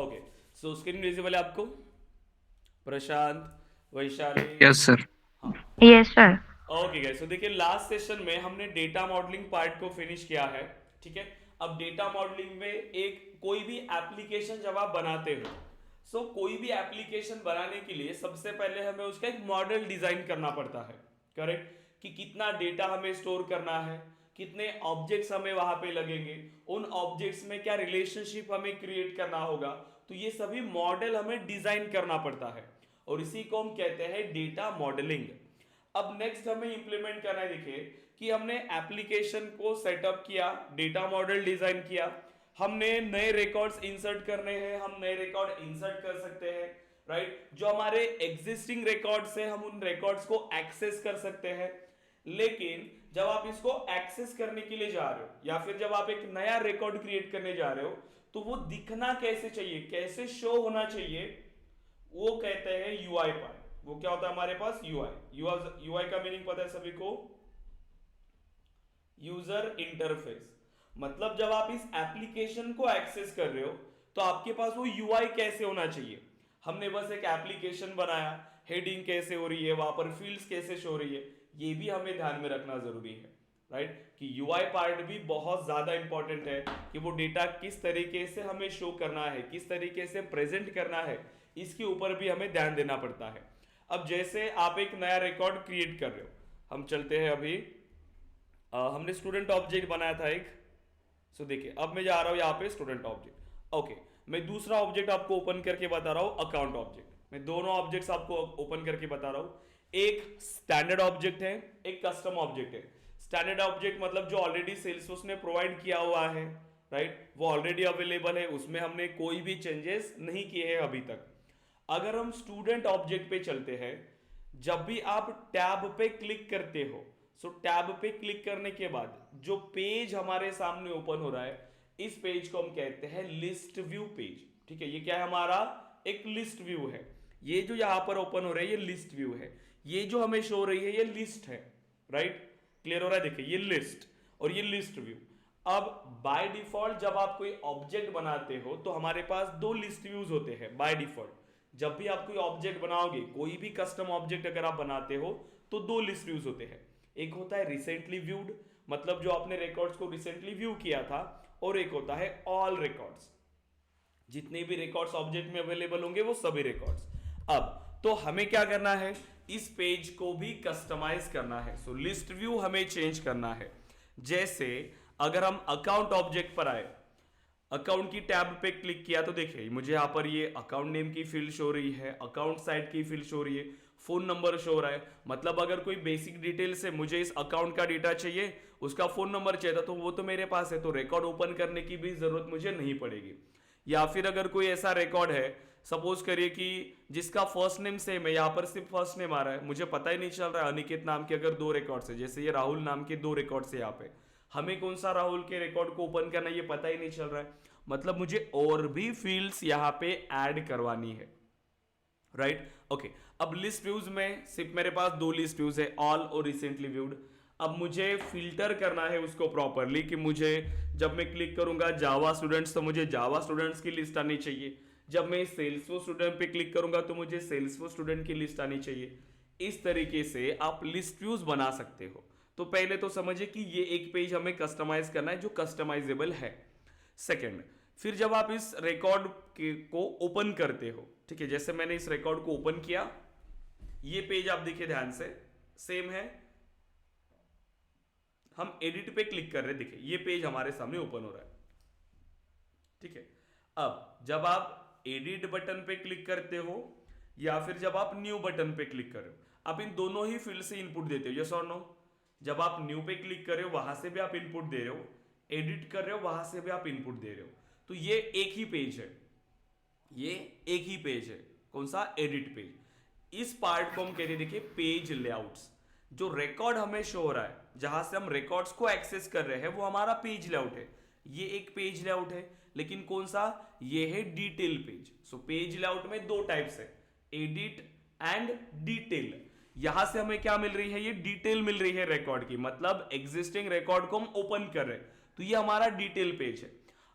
Okay, सो screen visible है आपको? Prashant, Vaishali. Yes sir. हाँ। Yes sir. ओके गाइस, तो देखिए लास्ट सेशन में हमने डेटा मॉडलिंग पार्ट को फिनिश किया है। ठीक है, अब डेटा मॉडलिंग में एक कोई भी एप्लीकेशन जब आप बनाते हो, कोई भी एप्लीकेशन बनाने के लिए सबसे पहले हमें उसका एक मॉडल डिजाइन करना पड़ता है। करेक्ट, कि कितना डेटा हमें स्टोर करना है, कितने ऑब्जेक्ट्स हमें वहां पे लगेंगे, उन ऑब्जेक्ट्स में क्या रिलेशनशिप हमें क्रिएट करना होगा। तो ये सभी मॉडल हमें डिजाइन करना पड़ता है और इसी को हम कहते हैं डेटा मॉडलिंग। अब नेक्स्ट हमें इंप्लीमेंट करना है। देखिए कि हमने एप्लीकेशन को सेटअप किया, डेटा मॉडल डिजाइन किया, हमने नए रिकॉर्ड्स इंसर्ट करने हैं, हम नए रिकॉर्ड इंसर्ट कर सकते हैं। राइट, जो हमारे एग्जिस्टिंग रिकॉर्ड्स हैं हम उन रिकॉर्ड्स को एक्सेस कर सकते हैं। लेकिन जब आप इसको एक्सेस करने के लिए जा रहे हो या फिर जब आप एक नया रिकॉर्ड क्रिएट करने जा रहे हो, तो वो दिखना कैसे चाहिए, कैसे शो होना चाहिए, वो कहते हैं यूआई पार्ट। वो क्या होता है हमारे पास? यूआई। यूआई का मीनिंग पता है सभी को? User interface. मतलब जब आप इस एप्लीकेशन को एक्सेस कर रहे हो तो आपके पास वो यूआई कैसे होना चाहिए। हमने बस एक एप्लीकेशन बनाया, हेडिंग कैसे हो रही है, वहां पर फील्ड्स कैसे शो हो रही है, ये भी हमें ध्यान में रखना जरूरी है। राइट, कि यूआई पार्ट भी बहुत ज्यादा इंपॉर्टेंट है कि वो डेटा किस तरीके से हमें शो करना है, किस तरीके से प्रेजेंट करना है, इसके ऊपर भी हमें ध्यान देना पड़ता है। अब जैसे आप एक नया रिकॉर्ड क्रिएट कर रहे हो, हम चलते हैं अभी, हमने स्टूडेंट ऑब्जेक्ट बनाया था एक। देखिए अब मैं जा रहा हूं यहाँ पे स्टूडेंट ऑब्जेक्ट। ओके, मैं दूसरा ऑब्जेक्ट आपको ओपन करके बता रहा हूं, अकाउंट ऑब्जेक्ट। मैं दोनों ऑब्जेक्ट्स आपको ओपन करके बता रहा हूं। एक स्टैंडर्ड ऑब्जेक्ट है, एक कस्टम ऑब्जेक्ट है। स्टैंडर्ड ऑब्जेक्ट मतलब जो ऑलरेडी सेल्सफोर्स ने प्रोवाइड किया हुआ है, राइट, वो ऑलरेडी अवेलेबल है, उसमें हमने कोई भी चेंजेस नहीं किए हैं अभी तक। अगर हम स्टूडेंट ऑब्जेक्ट पे चलते हैं, जब भी आप टैब पे क्लिक करते हो, टैब पे क्लिक करने के बाद जो पेज हमारे सामने ओपन हो रहा है, इस पेज को हम कहते हैं लिस्ट व्यू पेज। ठीक है, ये क्या है हमारा? एक लिस्ट व्यू है। ये जो यहां पर ओपन हो रहा है ये लिस्ट व्यू है। ये जो हमें शो हो रही है ये लिस्ट है। राइट, क्लियर हो रहा है? देखिए ये लिस्ट और ये लिस्ट व्यू। अब बाय डिफॉल्ट जब आप कोई ऑब्जेक्ट बनाते हो तो हमारे पास दो लिस्ट व्यूज होते हैं बाय डिफॉल्ट। जब भी आप कोई ऑब्जेक्ट बनाओगे, कोई भी कस्टम ऑब्जेक्ट अगर आप बनाते हो, तो दो लिस्ट व्यूज होते हैं। एक होता है रिसेंटली व्यूड, मतलब जो आपने रिकॉर्ड्स को रिसेंटली व्यू किया था, और एक होता है ऑल रिकॉर्ड्स, जितने भी रिकॉर्ड्स ऑब्जेक्ट में अवेलेबल होंगे वो सभी रिकॉर्ड्स। अब तो हमें क्या करना है, इस पेज को भी कस्टमाइज करना है। लिस्ट व्यू हमें चेंज करना है। जैसे अगर हम अकाउंट ऑब्जेक्ट पर आए, अकाउंट की टैब पे क्लिक किया, तो देखिए मुझे यहाँ पर ये अकाउंट नेम की फील्ड शो रही है, अकाउंट साइट की फील्ड शो रही है, फोन नंबर शो रहा है। मतलब अगर कोई बेसिक डिटेल से मुझे इस अकाउंट का डेटा चाहिए, उसका फोन नंबर चाहिए था, तो वो तो मेरे पास है, तो रिकॉर्ड ओपन करने की भी जरूरत मुझे नहीं पड़ेगी। या फिर अगर कोई ऐसा रिकॉर्ड है, सपोज करिए कि जिसका फर्स्ट नेम सेम है, यहाँ पर सिर्फ फर्स्ट नेम आ रहा है, मुझे पता ही नहीं चल रहा है अनिकेत नाम के अगर दो रिकॉर्ड्स है, जैसे ये राहुल नाम के दो रिकॉर्ड्स है यहाँ पे, हमें कौन सा राहुल के रिकॉर्ड को ओपन करना है ये पता ही नहीं चल रहा है। मतलब मुझे और भी फील्ड्स यहाँ पे ऐड करवानी है। Right, okay. अब लिस्ट व्यूज में सिर्फ मेरे पास दो लिस्ट व्यूज है, ऑल और रिसेंटली व्यूड। अब मुझे फिल्टर करना है उसको प्रॉपरली, कि मुझे जब मैं क्लिक करूंगा जावा स्टूडेंट्स, तो मुझे जावा स्टूडेंट्स की लिस्ट आनी चाहिए। जब मैं सेल्सफोर्स स्टूडेंट पे क्लिक करूंगा तो मुझे सेल्सफोर्स स्टूडेंट की लिस्ट आनी चाहिए। इस तरीके से आप लिस्ट व्यूज बना सकते हो। तो पहले तो समझिए कि ये एक पेज हमें कस्टमाइज करना है जो कस्टमाइजेबल है। सेकंड, फिर जब आप इस रिकॉर्ड को ओपन करते हो, ठीक है, जैसे मैंने इस रिकॉर्ड को ओपन किया, ये पेज आप देखिए ध्यान से, सेम है। हम एडिट पे क्लिक कर रहे हैं, देखिए ये पेज हमारे सामने ओपन हो रहा है। ठीक है, अब जब आप एडिट बटन पे क्लिक करते हो या फिर जब आप न्यू बटन पे क्लिक कर रहे हो, आप इन दोनों ही फील्ड से इनपुट देते हो, यस और नो? जब आप न्यू पे क्लिक कर रहे हो वहां से भी आप इनपुट दे रहे हो, एडिट कर रहे हो वहां से भी आप इनपुट दे रहे हो। तो ये एक ही पेज है, ये एक ही पेज है। कौन सा? Edit page. इस पार्ट को हम कहते हैं, देखिए, पेज लेआउट्स। जो रिकॉर्ड हमें शो हो रहा है, जहां से हम रिकॉर्ड्स को एक्सेस कर रहे हैं, वो हमारा पेज लेआउट है। ये एक पेज लेआउट है, लेकिन कौन सा? ये है डिटेल पेज। पेज लेआउट में दो टाइप्स है, एडिट एंड डिटेल। यहां से हमें क्या मिल रही है? ये डिटेल मिल रही है रिकॉर्ड की, मतलब एग्जिस्टिंग रिकॉर्ड को हम ओपन कर रहे हैं, तो ये हमारा डिटेल पेज है।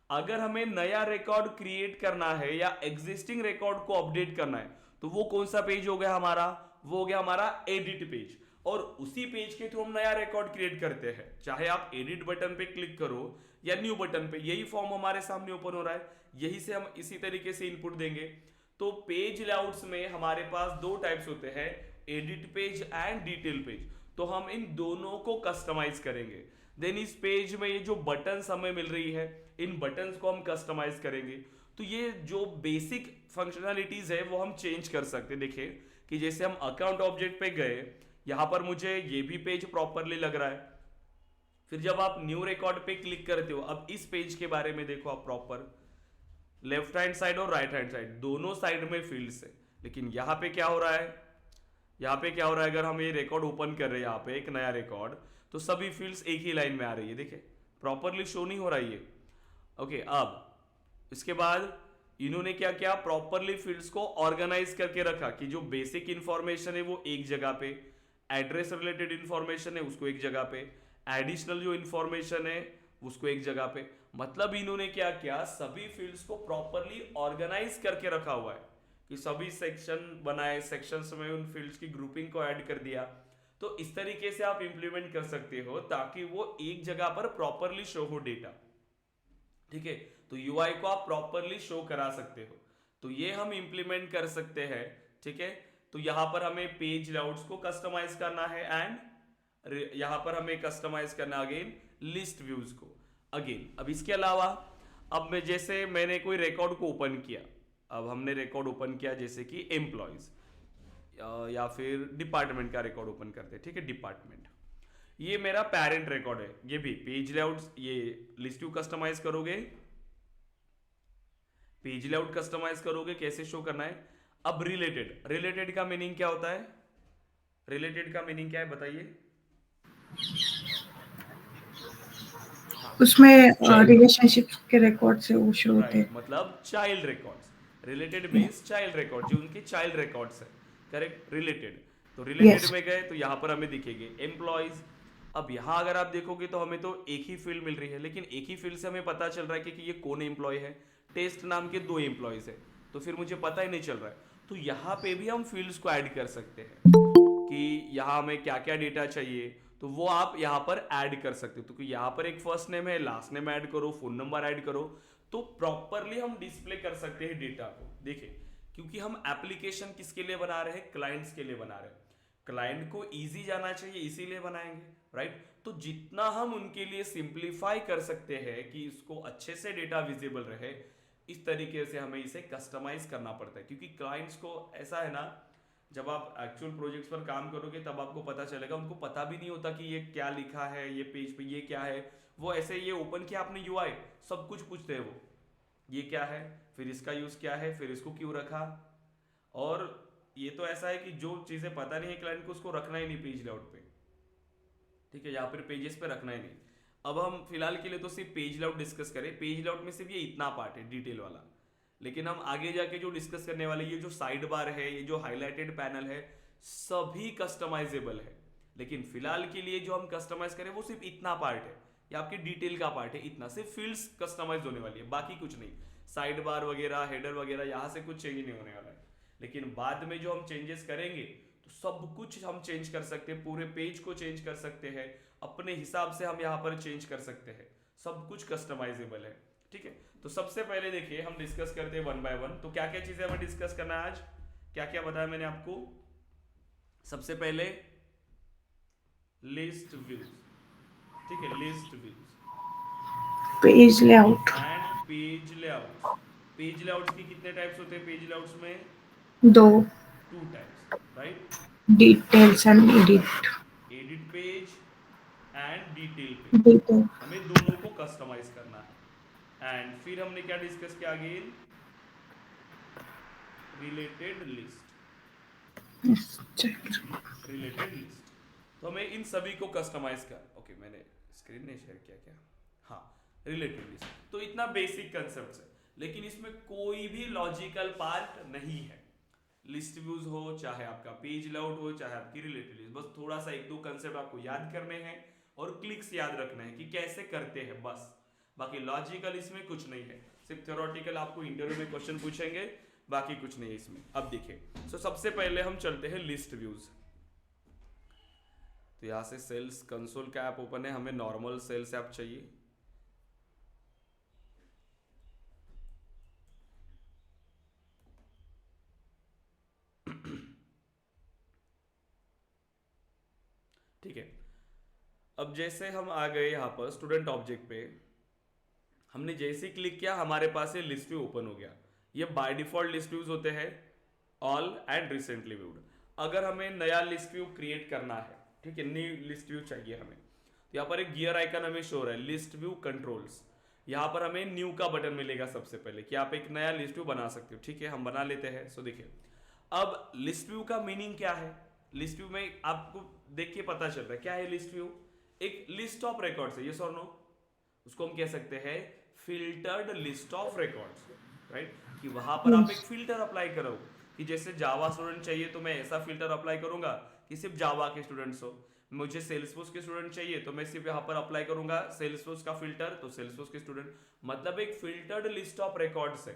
अगर हमें नया रिकॉर्ड क्रिएट करना है या एग्जिस्टिंग रिकॉर्ड को अपडेट करना है तो वो कौन सा पेज हो गया हमारा, वो हो गया हमारा एडिट पेज। और उसी पेज के थ्रू हम नया रिकॉर्ड क्रिएट करते हैं, चाहे आप एडिट बटन पे क्लिक करो या न्यू बटन पे, यही फॉर्म हमारे सामने ओपन हो रहा है, यही से हम इसी तरीके से इनपुट देंगे। तो पेज लेआउट्स में हमारे पास दो टाइप्स होते हैं, edit page and detail page. तो हम इन दोनों को कस्टमाइज करेंगे। देन इस पेज में ये जो बटन्स हमें मिल रही है, इन बटन्स को हम कस्टमाइज करेंगे। तो ये जो बेसिक फंक्शनैलिटीज है वो हम चेंज कर सकते हैं। देखिए कि जैसे हम अकाउंट ऑब्जेक्ट पे गए, यहां पर मुझे ये भी पेज प्रॉपरली लग रहा है। फिर जब आप न्यू रिकॉर्ड पे क्लिक करते हो, अब इस पेज के बारे में देखो आप प्रॉपर, लेफ्ट हैंड साइड और राइट हैंड साइड दोनों साइड में फील्ड्स है। लेकिन यहां पे क्या हो रहा है, यहाँ पे क्या हो रहा है, अगर हम ये रिकॉर्ड ओपन कर रहे हैं यहाँ पे एक नया रिकॉर्ड, तो सभी फील्ड्स एक ही लाइन में आ रही है। देखिए प्रॉपरली शो नहीं हो रहा है ये। ओके, अब इसके बाद इन्होंने क्या किया, प्रॉपरली फील्ड्स को ऑर्गेनाइज करके रखा कि जो बेसिक इंफॉर्मेशन है वो एक जगह पे, एड्रेस रिलेटेड इंफॉर्मेशन है उसको एक जगह पे, एडिशनल जो इंफॉर्मेशन है उसको एक जगह पे। मतलब इन्होंने क्या किया, सभी फील्ड्स को प्रॉपरली ऑर्गेनाइज करके रखा हुआ है कि सभी सेक्शन बनाए, सेक्शंस में उन फील्ड्स की ग्रुपिंग को ऐड कर दिया। तो इस तरीके से आप इंप्लीमेंट कर सकते हो ताकि वो एक जगह पर प्रॉपरली शो हो डेटा। ठीक है, तो यूआई को आप प्रॉपरली शो करा सकते हो, तो ये हम इंप्लीमेंट कर सकते हैं। ठीक है, तो यहां पर हमें पेज लेआउट्स को कस्टमाइज करना है एंड यहां पर हमें कस्टमाइज करना अगेन लिस्ट व्यूज को अगेन। अब इसके अलावा अब मैं जैसे मैंने कोई रिकॉर्ड को ओपन किया, अब हमने रिकॉर्ड ओपन किया जैसे कि एम्प्लॉयज या फिर डिपार्टमेंट का रिकॉर्ड ओपन करते हैं। ठीक है, डिपार्टमेंट, ये मेरा पेरेंट रिकॉर्ड है, ये भी पेज लेआउट्स, ये लिस्ट व्यू कस्टमाइज करोगे, पेज लेआउट कस्टमाइज करोगे, कैसे शो करना है। अब रिलेटेड, रिलेटेड का मीनिंग क्या होता है, रिलेटेड का मीनिंग क्या है बताइए। उसमें रिलेशनशिप के रिकॉर्ड से वो शो होते राइट, हैं। मतलब child records, related means child record, जो उनके चाइल्ड रिकॉर्ड्स है, करेक्ट, रिलेटेड। तो रिलेटेड यस। में गए तो यहां पर हमें दिखेंगे एम्प्लॉयज। अब यहां अगर आप देखोगे तो हमें तो एक ही फील्ड मिल रही है, लेकिन एक ही फील्ड से हमें पता चल रहा है कि ये कौन एम्प्लॉय है। टेस्ट नाम के 2 एम्प्लॉयज है, तो फिर मुझे पता ही नहीं चल रहा है। तो यहाँ पे भी हम फील्ड्स को ऐड कर सकते हैं कि यहाँ हमें क्या क्या डेटा चाहिए, तो वो आप यहाँ पर ऐड कर सकते हो। तो यहाँ पर एक फर्स्ट नेम है, लास्ट नेम ऐड करो, फोन नंबर ऐड करो, तो प्रॉपरली हम डिस्प्ले कर सकते हैं डेटा को। देखिए, क्योंकि हम एप्लीकेशन किसके लिए बना रहे हैं, क्लाइंट्स के लिए बना रहे हैं, क्लाइंट को इजी जाना चाहिए इसीलिए बनाएंगे, राइट। तो जितना हम उनके लिए सिंप्लीफाई कर सकते हैं कि इसको अच्छे से डेटा विजिबल रहे, इस तरीके से हमें इसे कस्टमाइज करना पड़ता है। क्योंकि क्लाइंट्स को ऐसा है ना, जब आप एक्चुअल प्रोजेक्ट्स पर काम करोगे तब आपको पता चलेगा, उनको पता भी नहीं होता कि ये क्या लिखा है, ये पेज पे ये क्या है। वो ऐसे ये ओपन किया आपने यूआई, सब कुछ पूछते हैं वो, ये क्या है, फिर इसका यूज क्या है, फिर इसको क्यों रखा। और ये तो ऐसा है कि जो चीजें पता नहीं है क्लाइंट को, उसको रखना ही नहीं पेज लेआउट पे। ठीक है, यहाँ पर पेजेस पे रखना ही नहीं। अब हम फिलहाल के लिए तो सिर्फ पेज लेआउट डिस्कस करें, पेज लेआउट में सिर्फ ये इतना पार्ट है डिटेल वाला। लेकिन हम आगे जाके जो डिस्कस करने वाले, ये जो साइड बार है, ये जो हाईलाइटेड पैनल है, सभी कस्टमाइजेबल है। लेकिन फिलहाल के लिए जो हम कस्टमाइज करें वो सिर्फ इतना पार्ट है, ये आपकी डिटेल का पार्ट है, इतना सिर्फ फील्ड्स कस्टमाइज होने वाली है, बाकी कुछ नहीं। साइड बार वगैरह, हेडर वगैरह, यहाँ से कुछ चेंज नहीं होने वाला है। लेकिन बाद में जो हम चेंजेस करेंगे तो सब कुछ हम चेंज कर सकते हैं, पूरे पेज को चेंज कर सकते हैं, अपने हिसाब से हम यहाँ पर चेंज कर सकते हैं, सब कुछ कस्टमाइजेबल है। ठीक है, तो सबसे पहले देखिए हम डिस्कस करते हैं वन बाय वन। तो क्या क्या चीजें हमें डिस्कस करना है आज, क्या क्या बताया मैंने आपको। सबसे पहले लिस्ट व्यूज, ठीक है, list views page layout and page layouts. Page layouts की कितने टाइप्स होते हैं, पेज लेआउट्स में 2, 2 types, right. Details and edit. Right, edit page and detail page, detail. हमें दोनों को कस्टमाइज करना है। एंड फिर हमने क्या डिस्कस किया, again related list, related list. तो हमें इन सभी को कस्टमाइज कर, ओके मैंने स्क्रीन नहीं शेयर किया क्या, हाँ, रिलेटेड लिस्ट। तो इतना बेसिक कंसेप्ट है, लेकिन इसमें कोई भी लॉजिकल पार्ट नहीं है। लिस्ट व्यूज हो, चाहे आपका पेज लेआउट हो, चाहे आपकी रिलेटेड लिस्ट, बस थोड़ा सा 1-2 कंसेप्ट आपको याद करने हैं और क्लिक्स याद रखना है कि कैसे करते हैं बस। बाकी लॉजिकल इसमें कुछ नहीं है, सिर्फ थ्योरेटिकल आपको इंटरव्यू में क्वेश्चन पूछेंगे, बाकी कुछ नहीं है इसमें। अब देखिए, सो सबसे पहले हम चलते हैं लिस्ट व्यूज। तो यहाँ से सेल्स कंसोल का ऐप ओपन है, हमें नॉर्मल सेल्स ऐप चाहिए। ठीक है, अब जैसे हम आ गए यहाँ पर स्टूडेंट ऑब्जेक्ट पे, हमने जैसे ही क्लिक किया हमारे पास ये लिस्ट व्यू ओपन हो गया। ये बाय डिफॉल्ट लिस्ट व्यूज होते हैं, ऑल एंड रिसेंटली व्यूड। अगर हमें नया लिस्ट व्यू क्रिएट करना है, ठीक है, न्यू लिस्ट व्यू चाहिए हमें, तो यहाँ पर एक गियर आइकन हमें शो हो रहा है, लिस्ट व्यू कंट्रोल्स। यहाँ पर हमें न्यू का बटन मिलेगा सबसे पहले कि आप एक नया लिस्ट व्यू बना सकते हो। ठीक है, हम बना लेते हैं। सो देखिए, अब लिस्ट व्यू का मीनिंग क्या है, लिस्ट व्यू में आपको देख के पता चल रहा है क्या है लिस्ट व्यू। एक लिस्ट ऑफ रिकॉर्ड्स है, यस और नो, उसको हम कह सकते हैं filtered list of records, right, कि वहां पर आप एक फिल्टर अप्लाई करो कि जैसे जावा स्टूडेंट चाहिए तो मैं ऐसा फिल्टर अप्लाई करूंगा कि सिर्फ जावा के स्टूडेंट्स हो, मुझे सेल्सफोर्स के स्टूडेंट चाहिए तो मैं सिर्फ यहाँ पर अप्लाई करूंगा सेल्सफोर्स का फिल्टर, तो सेल्सफोर्स के स्टूडेंट, मतलब एक फिल्टर्ड लिस्ट ऑफ रिकॉर्ड्स है,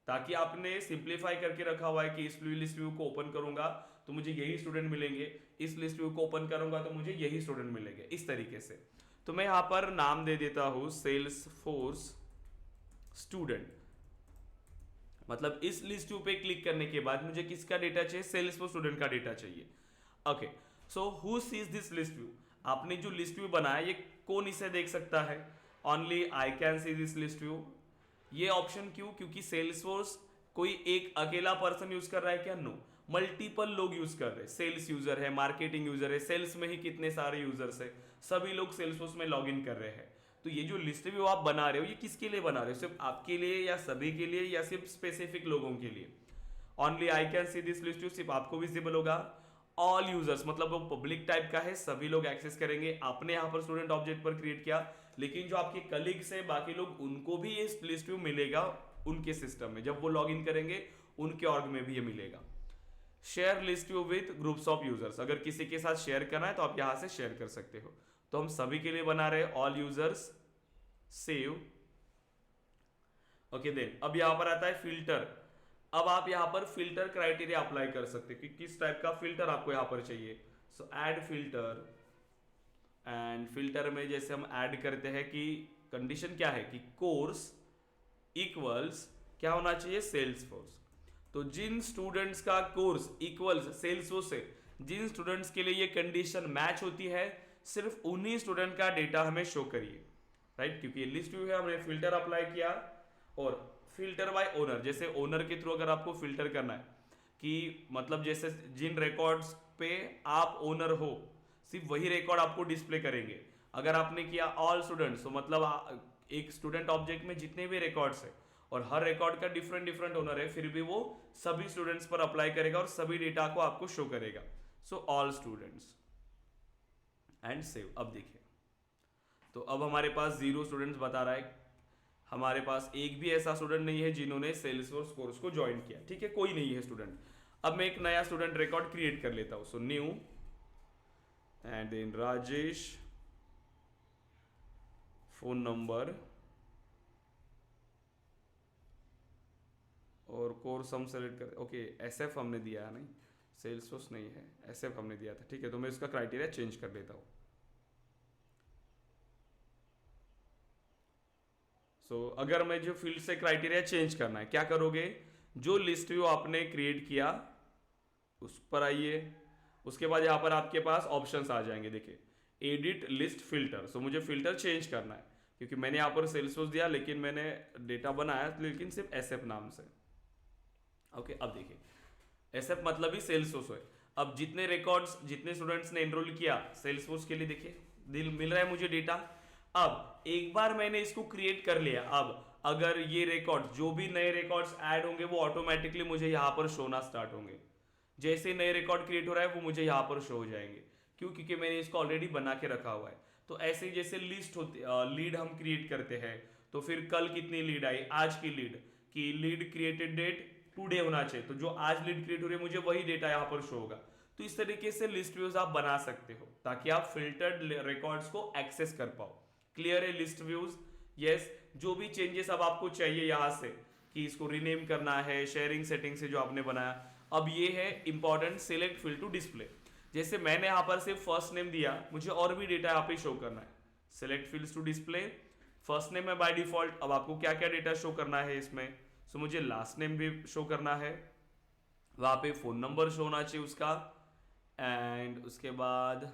ताकि आपने सिंप्लीफाई करके रखा हुआ है कि इस लिस्ट व्यू को ओपन करूंगा तो मुझे यही स्टूडेंट मिलेंगे, इस लिस्ट व्यू को ओपन करूंगा तो मुझे यही स्टूडेंट मिलेंगे, इस तरीके से। तो मैं यहाँ पर नाम दे देता हूं सेल्सफोर्स स्टूडेंट, मतलब इस लिस्ट व्यू पे क्लिक करने के बाद मुझे किसका डेटा चाहिए, सेल्सफोर्स स्टूडेंट का डेटा चाहिए। Okay, so who seize this list view, आपने जो लिस्ट व्यू बनाया ये कौन इसे देख सकता है, only I can see this list view. ये ऑप्शन क्यों, क्योंकि सेल्सफोर्स कोई एक अकेला पर्सन यूज कर रहा है क्या, नो, मल्टीपल लोग यूज कर रहे हैं, सेल्स यूजर है, मार्केटिंग यूजर है, सेल्स में ही कितने सारे यूजर्स है, सभी लोग सेल्सफोर्स में लॉग इन कर रहे हैं। तो ये जो लिस्ट व्यू आप बना रहे हो ये किसके लिए बना रहे हो, सिर्फ आपके लिए या सभी के लिए या सिर्फ स्पेसिफिक लोगों के लिए। Only I can see this list view सिर्फ आपको विजिबल होगा, ऑल यूजर्स मतलब वो पब्लिक टाइप का है, सभी लोग एक्सेस करेंगे। आपने यहाँ पर स्टूडेंट ऑब्जेक्ट पर क्रिएट किया, लेकिन जो आपके कलीग्स है बाकी लोग, उनको भी ये लिस्ट व्यू मिलेगा उनके सिस्टम में, जब वो लॉग इन करेंगे उनके ऑर्ग में भी ये मिलेगा। Share list view with groups of users, अगर किसी के साथ शेयर करना है तो आप यहां से शेयर कर सकते हो। तो हम सभी के लिए बना रहे all users, save. Okay, then अब यहां पर आता है फिल्टर। अब आप यहां पर फिल्टर क्राइटेरिया अप्लाई कर सकते हैं कि किस टाइप का फिल्टर आपको यहां पर चाहिए। सो ऐड फिल्टर, एंड फिल्टर में जैसे हम ऐड करते हैं कि कंडीशन क्या है कि कोर्स इक्वल्स क्या होना चाहिए, सेल्सफोर्स। तो जिन स्टूडेंट्स का कोर्स इक्वल्स सेल्सफोर्स से, जिन स्टूडेंट्स के लिए ये कंडीशन मैच होती है, सिर्फ उन्हीं स्टूडेंट का डेटा हमें शो करिए, राइट, क्योंकि ये लिस्ट व्यू है, हमने फिल्टर अप्लाई किया। और फिल्टर बाय ओनर, जैसे ओनर के थ्रू अगर आपको फिल्टर करना है कि मतलब जैसे जिन रिकॉर्ड्स पे आप ओनर हो सिर्फ वही रिकॉर्ड आपको डिस्प्ले करेंगे। अगर आपने किया ऑल स्टूडेंट्स, तो मतलब एक स्टूडेंट ऑब्जेक्ट में जितने भी रिकॉर्ड्स है और हर रिकॉर्ड का डिफरेंट डिफरेंट ओनर है, फिर भी वो सभी स्टूडेंट्स पर अप्लाई करेगा और सभी डेटा को आपको शो करेगा। So all students and save. अब देखिए, तो अब हमारे पास 0 स्टूडेंट्स बता रहा है, हमारे पास एक भी ऐसा स्टूडेंट नहीं है जिन्होंने सेल्सफोर्स कोर्स को ज्वाइन किया, ठीक है, कोई नहीं है स्टूडेंट। अब मैं एक नया स्टूडेंट रिकॉर्ड क्रिएट कर लेता हूं। So new and then Rajesh, phone number और कोर्स हम सेलेक्ट कर, ओके एसएफ हमने दिया है, नहीं सेल्सफोर्स नहीं है, एसएफ हमने दिया था, ठीक है। तो मैं इसका क्राइटेरिया चेंज कर देता हूं। सो अगर मैं जो फील्ड से क्राइटेरिया चेंज करना है, क्या करोगे, जो लिस्ट व्यू आपने क्रिएट किया उस पर आइए, उसके बाद यहाँ पर आपके पास ऑप्शंस आ जाएंगे, देखिए एडिट लिस्ट फिल्टर। सो मुझे फिल्टर चेंज करना है क्योंकि मैंने यहाँ पर सेल्सफोर्स दिया लेकिन मैंने डेटा बनाया लेकिन सिर्फ एसएफ नाम से। ओके, अब देखिए एसएफ मतलब ही सेल्सफोर्स है। अब जितने रिकॉर्ड्स जितने स्टूडेंट्स ने एनरोल किया सेल्सफोर्स के लिए, देखिए मिल रहा है मुझे डेटा। अब एक बार मैंने इसको क्रिएट कर लिया, अब अगर ये रिकॉर्ड जो भी नए रिकॉर्ड्स ऐड होंगे वो ऑटोमेटिकली मुझे यहाँ पर शोना स्टार्ट होंगे। जैसे नए रिकॉर्ड क्रिएट हो रहा है वो मुझे यहाँ पर शो हो जाएंगे, क्यों, क्योंकि मैंने इसको ऑलरेडी बना के रखा हुआ है। तो ऐसे ही जैसे लिस्ट होती लीड हम क्रिएट करते हैं, तो फिर कल कितनी लीड आई, आज की लीड की लीड क्रिएटेड डेट टुडे होना चाहिए, तो जो आज लीड क्रिएट हो रही है मुझे वही डेटा यहाँ पर शो होगा। तो इस तरीके से लिस्ट व्यूज आप बना सकते हो ताकि आप फिल्टर्ड रिकॉर्ड्स को एक्सेस कर पाओ। क्लियर है लिस्ट व्यूज, यस, जो भी चेंजेस अब आपको चाहिए यहाँ से कि इसको रीनेम करना है, शेयरिंग सेटिंग से जो आपने बनाया, अब ये है important select field to display. जैसे मैंने यहाँ पर सिर्फ फर्स्ट नेम दिया, मुझे और भी डेटा यहाँ पे शो करना है। Select fields to display, first name है बाय डिफॉल्ट, अब आपको क्या क्या डेटा शो करना है इसमें, सो मुझे लास्ट नेम भी शो करना है, वहाँ पे फ़ोन नंबर शो होना चाहिए उसका, एंड उसके बाद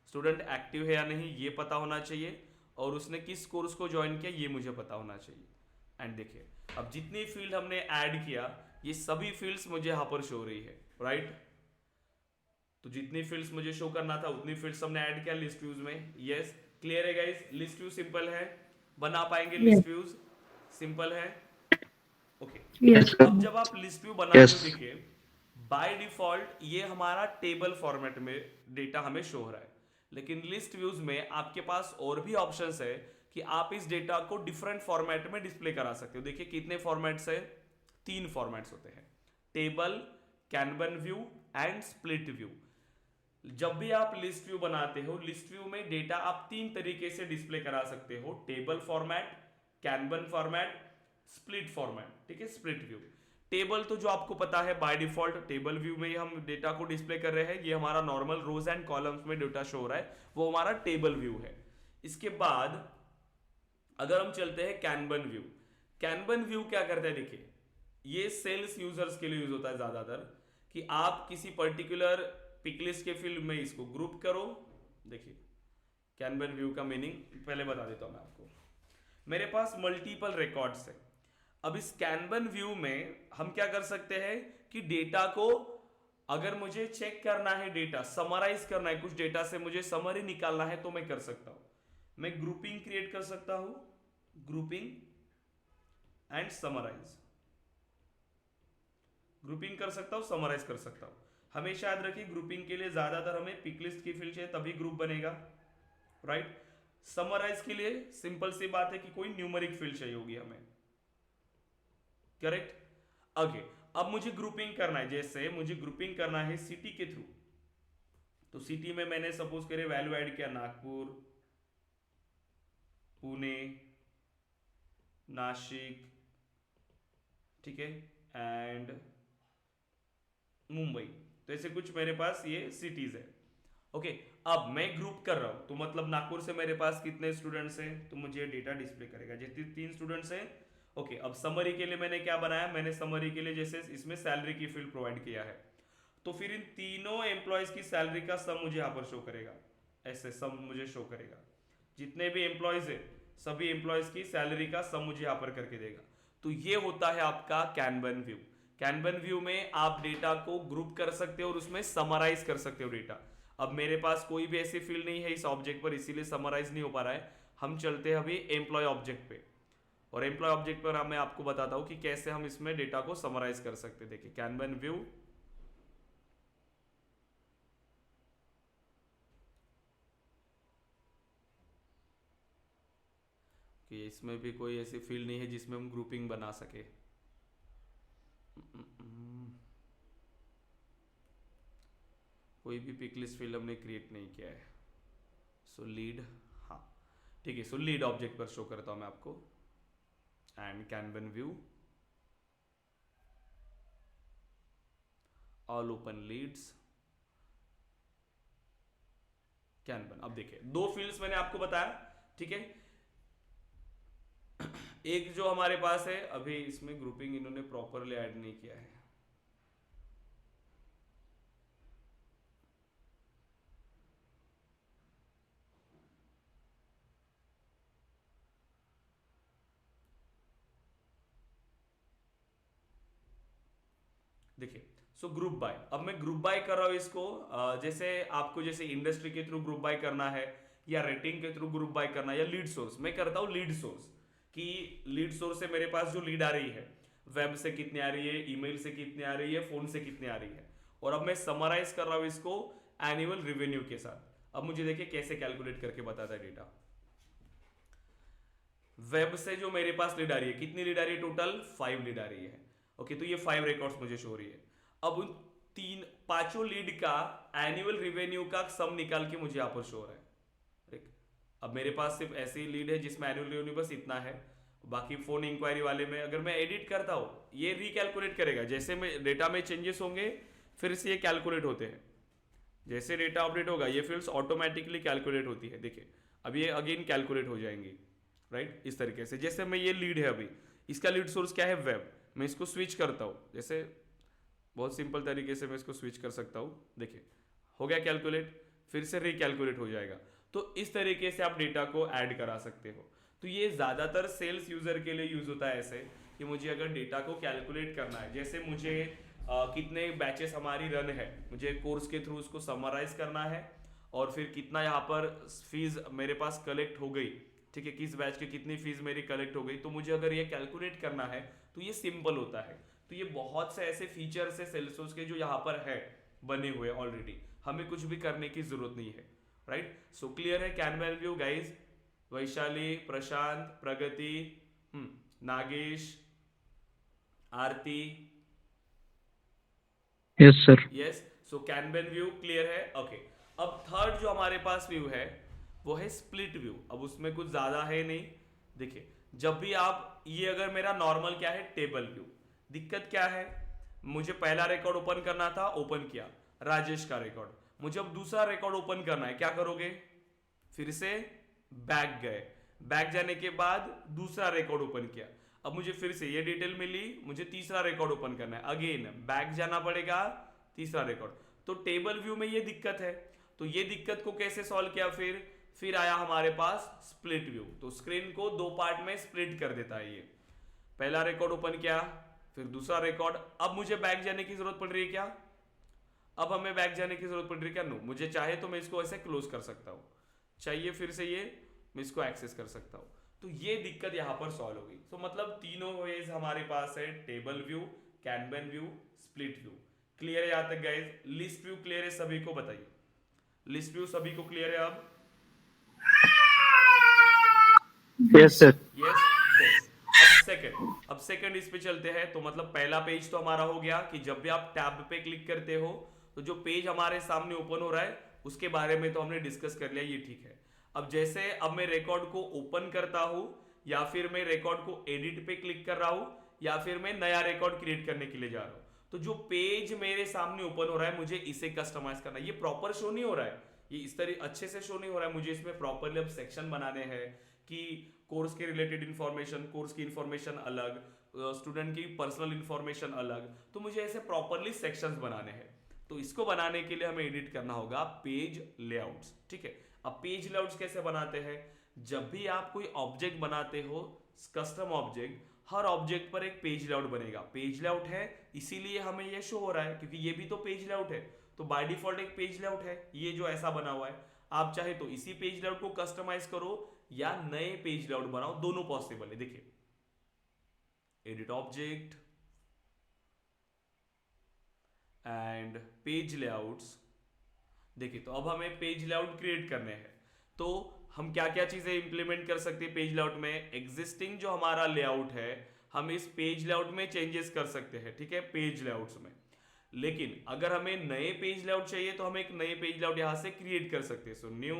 स्टूडेंट एक्टिव है या नहीं ये पता होना चाहिए, और उसने किस कोर्स को ज्वाइन किया ये मुझे पता होना चाहिए। एंड देखिए अब जितनी फील्ड हमने ऐड किया ये सभी फील्ड्स मुझे यहाँ पर शो हो रही है, राइट। तो जितनी फील्ड्स मुझे शो करना था उतनी फील्ड्स हमने ऐड किया लिस्ट व्यूज में। यस, क्लियर है गाइस? लिस्ट व्यू सिंपल है, बना पाएंगे लिस्ट व्यूज, सिंपल है। Okay, Yes. अब जब आप लिस्ट व्यू बनाते हो देखिए बाय डिफॉल्ट ये हमारा टेबल फॉर्मेट में डेटा हमें शो हो रहा है, लेकिन लिस्ट व्यूज में आपके पास और भी ऑप्शंस है कि आप इस डेटा को डिफरेंट फॉर्मेट में डिस्प्ले करा सकते हो। देखिए कितने फॉर्मेट्स है, 3 फॉर्मेट्स होते हैं, table, kanban view and split view. जब भी आप लिस्ट व्यू बनाते हो, लिस्ट व्यू में डेटा आप 3 तरीके से डिस्प्ले करा सकते हो, table format, kanban format, split format, ठीक है, स्प्लिट व्यू। टेबल तो जो आपको पता है बाय डिफॉल्ट टेबल व्यू में ही हम डेटा को डिस्प्ले कर रहे हैं, ये हमारा नॉर्मल रोज एंड कॉलम्स में डेटा शो हो रहा है, वो हमारा टेबल व्यू है। इसके बाद अगर हम चलते हैं कैनवन व्यू, कैनवन व्यू क्या करता है देखिए, ये सेल्स यूजर्स के लिए यूज होता है ज्यादातर, कि आप किसी पर्टिकुलर पिकलिस्ट के फील्ड में इसको ग्रुप करो। देखिए कैनवन व्यू का मीनिंग पहले बता देता हूं मैं आपको। मेरे पास मल्टीपल रिकॉर्ड्स है, अब इस कैनवन व्यू में हम क्या कर सकते हैं कि डेटा को अगर मुझे चेक करना है, डेटा समराइज करना है, कुछ डेटा से मुझे समरी निकालना है तो मैं कर सकता हूं, मैं ग्रुपिंग क्रिएट कर सकता हूं, ग्रुपिंग एंड समराइज, ग्रुपिंग कर सकता हूं, समराइज कर सकता हूं। हमेशा याद रखिए ग्रुपिंग के लिए ज्यादातर हमें पिकलिस्ट की फील्ड चाहिए तभी ग्रुप बनेगा, राइट। समराइज के लिए सिंपल सी बात है कि कोई न्यूमेरिक फील्ड चाहिए होगी हमें, करेक्ट। आगे अब मुझे ग्रुपिंग करना है, जैसे मुझे ग्रुपिंग करना है सिटी के थ्रू, तो सिटी में मैंने सपोज करे वैल्यू ऐड किया नागपुर, पुणे, नासिक, ठीक है, एंड मुंबई, तो ऐसे कुछ मेरे पास ये सिटीज है। ओके, अब मैं ग्रुप कर रहा हूं तो मतलब नागपुर से मेरे पास कितने स्टूडेंट्स हैं, तो मुझे डेटा डिस्प्ले करेगा जैसे 3 स्टूडेंट्स हैं। ओके, अब समरी के लिए मैंने क्या बनाया, मैंने समरी के लिए जैसे इसमें सैलरी की फील्ड प्रोवाइड किया है, तो फिर इन तीनों एम्प्लॉयज की सैलरी का सम मुझे यहाँ पर शो करेगा, ऐसे सम मुझे शो करेगा, जितने भी एम्प्लॉयज है सभी एम्प्लॉयज की सैलरी का सम मुझे यहाँ पर करके देगा। तो ये होता है आपका कैनवन व्यू। कैनवन व्यू में आप डेटा को ग्रुप कर सकते हो और उसमें समराइज कर सकते हो डेटा। अब मेरे पास कोई भी ऐसी फील्ड नहीं है इस ऑब्जेक्ट पर, इसीलिए समराइज नहीं हो पा रहा है। हम चलते हैं अभी एम्प्लॉय ऑब्जेक्ट पे, और एम्प्लॉय ऑब्जेक्ट पर मैं आपको बताता हूं कि कैसे हम इसमें डेटा को समराइज कर सकते हैं। देखिए कैनवन व्यू, कि इसमें भी कोई ऐसी फील्ड नहीं है जिसमें हम ग्रुपिंग बना सके। कोई भी पिकलिस्ट फील्ड हमने क्रिएट नहीं किया है। सो लीड, हाँ ठीक है, सो लीड ऑब्जेक्ट पर शो करता हूं मैं आपको, and kanban view, all open leads, kanban. अब देखिए 2 फील्ड्स मैंने आपको बताया, ठीक है। एक जो हमारे पास है, अभी इसमें ग्रुपिंग इन्होंने प्रॉपरली ऐड नहीं किया है, देखिए। सो ग्रुप बाय, अब मैं ग्रुप बाय कर रहा हूं इसको, जैसे आपको जैसे इंडस्ट्री के थ्रू ग्रुप बाय करना है या रेटिंग के थ्रू ग्रुप बाय करना है या लीड सोर्स, मैं करता हूं लीड सोर्स, कि लीड सोर्स से मेरे पास जो लीड आ रही है, वेब से कितनी आ रही है, ईमेल से कितनी आ रही है, फोन से कितनी आ रही है, और अब मैं समराइज कर रहा हूं इसको एनुअल रेवेन्यू के साथ। अब मुझे देखिए कैसे कैलकुलेट करके बताता है डेटा। वेब से जो मेरे पास लीड आ रही है, कितनी लीड आ रही है, टोटल 5 लीड आ रही है। ओके, तो ये 5 रिकॉर्ड्स मुझे शो हो रही है। अब उन 5 लीड का एनुअल रेवेन्यू का सम निकाल के मुझे यहां पर शो हो रहा है, अब मेरे पास सिर्फ ऐसी लीड है जिसमें एनुअल रेवेन्यू बस इतना है, बाकी फोन इंक्वायरी वाले में अगर मैं एडिट करता हूँ ये रिकैलकुलेट करेगा, जैसे में डेटा में चेंजेस होंगे फिर से ये कैलकुलेट होते हैं, जैसे डेटा अपडेट होगा ये फील्ड्स ऑटोमेटिकली कैलकुलेट होती है। देखिए अब ये अगेन कैलकुलेट हो जाएंगी, राइट, इस तरीके से। जैसे मैं ये लीड है अभी, इसका लीड सोर्स क्या है, वेब, मैं इसको स्विच करता हूँ, जैसे बहुत सिंपल तरीके से मैं इसको स्विच कर सकता हूँ, देखिए हो गया कैलकुलेट, फिर से रिकैलकुलेट हो जाएगा। तो इस तरीके से आप डेटा को ऐड करा सकते हो। तो ये ज़्यादातर सेल्स यूज़र के लिए यूज़ होता है ऐसे कि मुझे अगर डेटा को कैलकुलेट करना है, जैसे मुझे कितने बैचेस हमारी रन है, मुझे कोर्स के थ्रू उसको समराइज करना है, और फिर कितना यहाँ पर फीस मेरे पास कलेक्ट हो गई, ठीक है, किस बैच की कितनी फीस मेरी कलेक्ट हो गई, तो मुझे अगर ये कैलकुलेट करना है तो ये सिंपल होता है। तो ये बहुत से ऐसे फीचर्स है सेल्सफोर्स के जो यहाँ पर है बने हुए ऑलरेडी, हमें कुछ भी करने की जरूरत नहीं है, राइट। सो क्लियर है कैनवन व्यू गाइज? वैशाली, प्रशांत, प्रगति, नागेश, आरती, यस सर। यस। सो कैनवन व्यू क्लियर है, ओके। अब थर्ड जो हमारे पास व्यू है वो है स्प्लिट व्यू। अब उसमें कुछ ज्यादा है नहीं, देखिए जब भी आप ये, अगर मेरा नॉर्मल क्या है, टेबल व्यू, दिक्कत क्या है, मुझे पहला रिकॉर्ड ओपन करना था, ओपन किया राजेश का रिकॉर्ड, मुझे अब दूसरा रिकॉर्ड ओपन करना है, क्या करोगे, फिर से बैक गए, बैक जाने के बाद दूसरा रिकॉर्ड ओपन किया, अब मुझे फिर से ये डिटेल मिली, मुझे तीसरा रिकॉर्ड ओपन करना है, अगेन बैक जाना पड़ेगा, तीसरा रिकॉर्ड। तो टेबल व्यू में ये दिक्कत है, तो ये दिक्कत को कैसे सॉल्व किया, फिर आया हमारे पास स्प्लिट व्यू। तो स्क्रीन को दो पार्ट में स्प्लिट कर देता है ये, पहला रिकॉर्ड ओपन किया, फिर दूसरा रिकॉर्ड। अब मुझे बैक जाने की जरूरत पड़ रही है क्या, अब हमें बैक जाने की जरूरत पड़ रही है क्या, नो, मुझे चाहे तो मैं इसको ऐसे क्लोज कर सकता हूं, चाहिए फिर से ये मैं इसको एक्सेस कर सकता हूं। तो ये दिक्कत यहां पर सॉल्व हो गई। तो मतलब तीनों वेज हमारे पास है, table view, kanban view, split view. Clear है यहां तक गाइस? लिस्ट व्यू क्लियर है सभी को, बताइए लिस्ट व्यू सभी को क्लियर है अब? Yes sir. यस। अब सेकंड इस पे चलते हैं। तो मतलब पहला पेज तो हमारा हो गया कि जब भी आप टैब पे क्लिक करते हो तो जो पेज हमारे सामने ओपन हो रहा है उसके बारे में तो हमने डिस्कस कर लिया, ये ठीक है। अब जैसे अब मैं रिकॉर्ड को ओपन करता हूं, या फिर मैं रिकॉर्ड को एडिट पे क्लिक कर रहा हूं, या फिर मैं नया रिकॉर्ड क्रिएट करने के लिए जा रहा हूं, तो जो पेज मेरे सामने ओपन हो रहा है मुझे इसे कस्टमाइज करना है। ये प्रॉपर शो नहीं हो रहा है, ये इस तरह अच्छे से शो नहीं हो रहा है, मुझे इसमें प्रॉपरली अब सेक्शन बनाने हैं कि कोर्स के रिलेटेड इंफॉर्मेशन, कोर्स की इंफॉर्मेशन अलग, स्टूडेंट की पर्सनल इंफॉर्मेशन अलग, तो मुझे ऐसे प्रॉपरली सेक्शंस बनाने हैं। तो इसको बनाने के लिए हमें एडिट करना होगा पेज लेआउट्स, ठीक है। अब पेज लेआउट्स कैसे बनाते हैं, जब भी आप कोई ऑब्जेक्ट बनाते हो, कस्टम ऑब्जेक्ट, हर ऑब्जेक्ट पर एक पेज लेआउट बनेगा। पेज लेआउट है इसीलिए हमें ये शो हो रहा है, क्योंकि ये भी तो पेज लेआउट है, तो बाय डिफॉल्ट एक पेज लेआउट है ये जो ऐसा बना हुआ है। आप चाहे तो इसी पेज लेआउट को कस्टमाइज करो या नए पेज लेआउट बनाओ, दोनों पॉसिबल है। देखिए edit object and page layouts, देखिए तो अब हमें पेज लेआउट क्रिएट करने हैं। तो हम क्या क्या चीजें इंप्लीमेंट कर सकते हैं पेज लेआउट में, एग्जिस्टिंग जो हमारा लेआउट है हम इस पेज लेआउट में चेंजेस कर सकते हैं, ठीक है, पेज लेआउट्स में। लेकिन अगर हमें नए पेज लेआउट चाहिए तो हम एक नए पेज लेआउट यहां से क्रिएट कर सकते हैं। सो न्यू,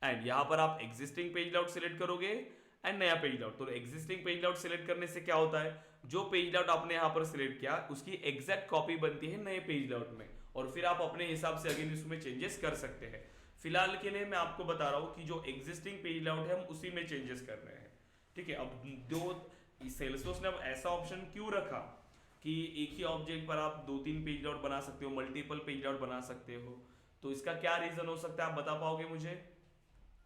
एंड यहां पर आप एग्जिस्टिंग पेज लेआउट सिलेक्ट करोगे एंड नया पेज लेआउट। तो एग्जिस्टिंग पेज लेआउट सिलेक्ट करने से क्या होता है, जो पेज लेआउट आपने यहां पर सिलेक्ट किया उसकी एग्जैक्ट कॉपी बनती है नए पेज लेआउट में, और फिर आप अपने हिसाब से अगेन इसमें चेंजेस कर सकते हैं। फिलहाल के लिए मैं आपको बता रहा हूं कि जो एग्जिस्टिंग पेज लेआउट है हम उसी में चेंजेस कर रहे हैं, ठीक है। अब दो सेल्सफोर्स ने अब ऐसा ऑप्शन क्यों रखा कि एक ही ऑब्जेक्ट पर आप 2-3 पेज लेआउट बना सकते हो, मल्टीपल पेज लेआउट बना सकते हो, तो इसका क्या रीजन हो सकता है, आप बता पाओगे मुझे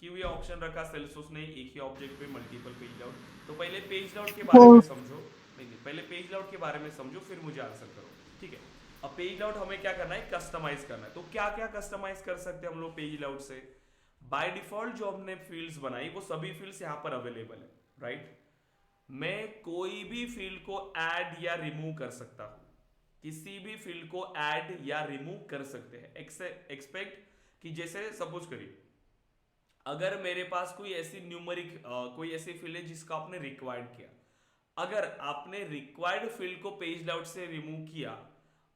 क्यों ये ऑप्शन रखा सेल्सफोर्स ने एक ही ऑब्जेक्ट पे मल्टीपल पेज लेआउट? तो पहले पेज लेआउट के बारे में समझो, नहीं पहले पेज लेआउट के बारे में समझो फिर मुझे आंसर करो, ठीक है। अब पेज लेआउट हमें क्या करना है, कस्टमाइज करना है। तो क्या क्या कस्टमाइज कर सकते हैं हम लोग पेज लेआउट से? बाय डिफॉल्ट जो हमने फील्ड्स बनाई वो सभी फील्ड्स यहाँ पर अवेलेबल है, राइट। मैं कोई भी फील्ड को ऐड या रिमूव कर सकता हूं, किसी भी फील्ड को ऐड या रिमूव कर सकते हैं। एक्सपेक्ट कि जैसे सपोज करिए अगर मेरे पास कोई ऐसी न्यूमरिक कोई ऐसी फील्ड है जिसका आपने रिक्वायर्ड किया, अगर आपने रिक्वायर्ड फील्ड को पेज लेआउट से रिमूव किया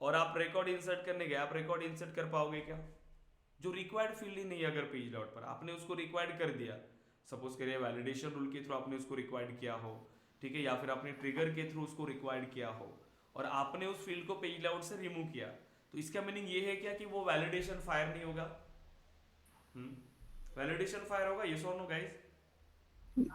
और आप रिकॉर्ड इंसर्ट करने गए, आप रिकॉर्ड इंसर्ट कर पाओगे क्या? जो रिक्वायर्ड फील्ड ही नहीं है अगर पेज लेआउट पर, आपने उसको रिक्वायर्ड कर दिया, सपोज करिए वैलिडेशन रूल के थ्रू आपने उसको रिक्वायर्ड किया हो, ठीक है, या फिर आपने ट्रिगर के थ्रू उसको रिक्वायर्ड किया हो और आपने उस फील्ड को पेज लेआउट से रिमूव किया, तो इसका मीनिंग ये है क्या कि वो वैलिडेशन फायर नहीं होगा? वैलिडेशन फायर होगा, यस और नो गाइस?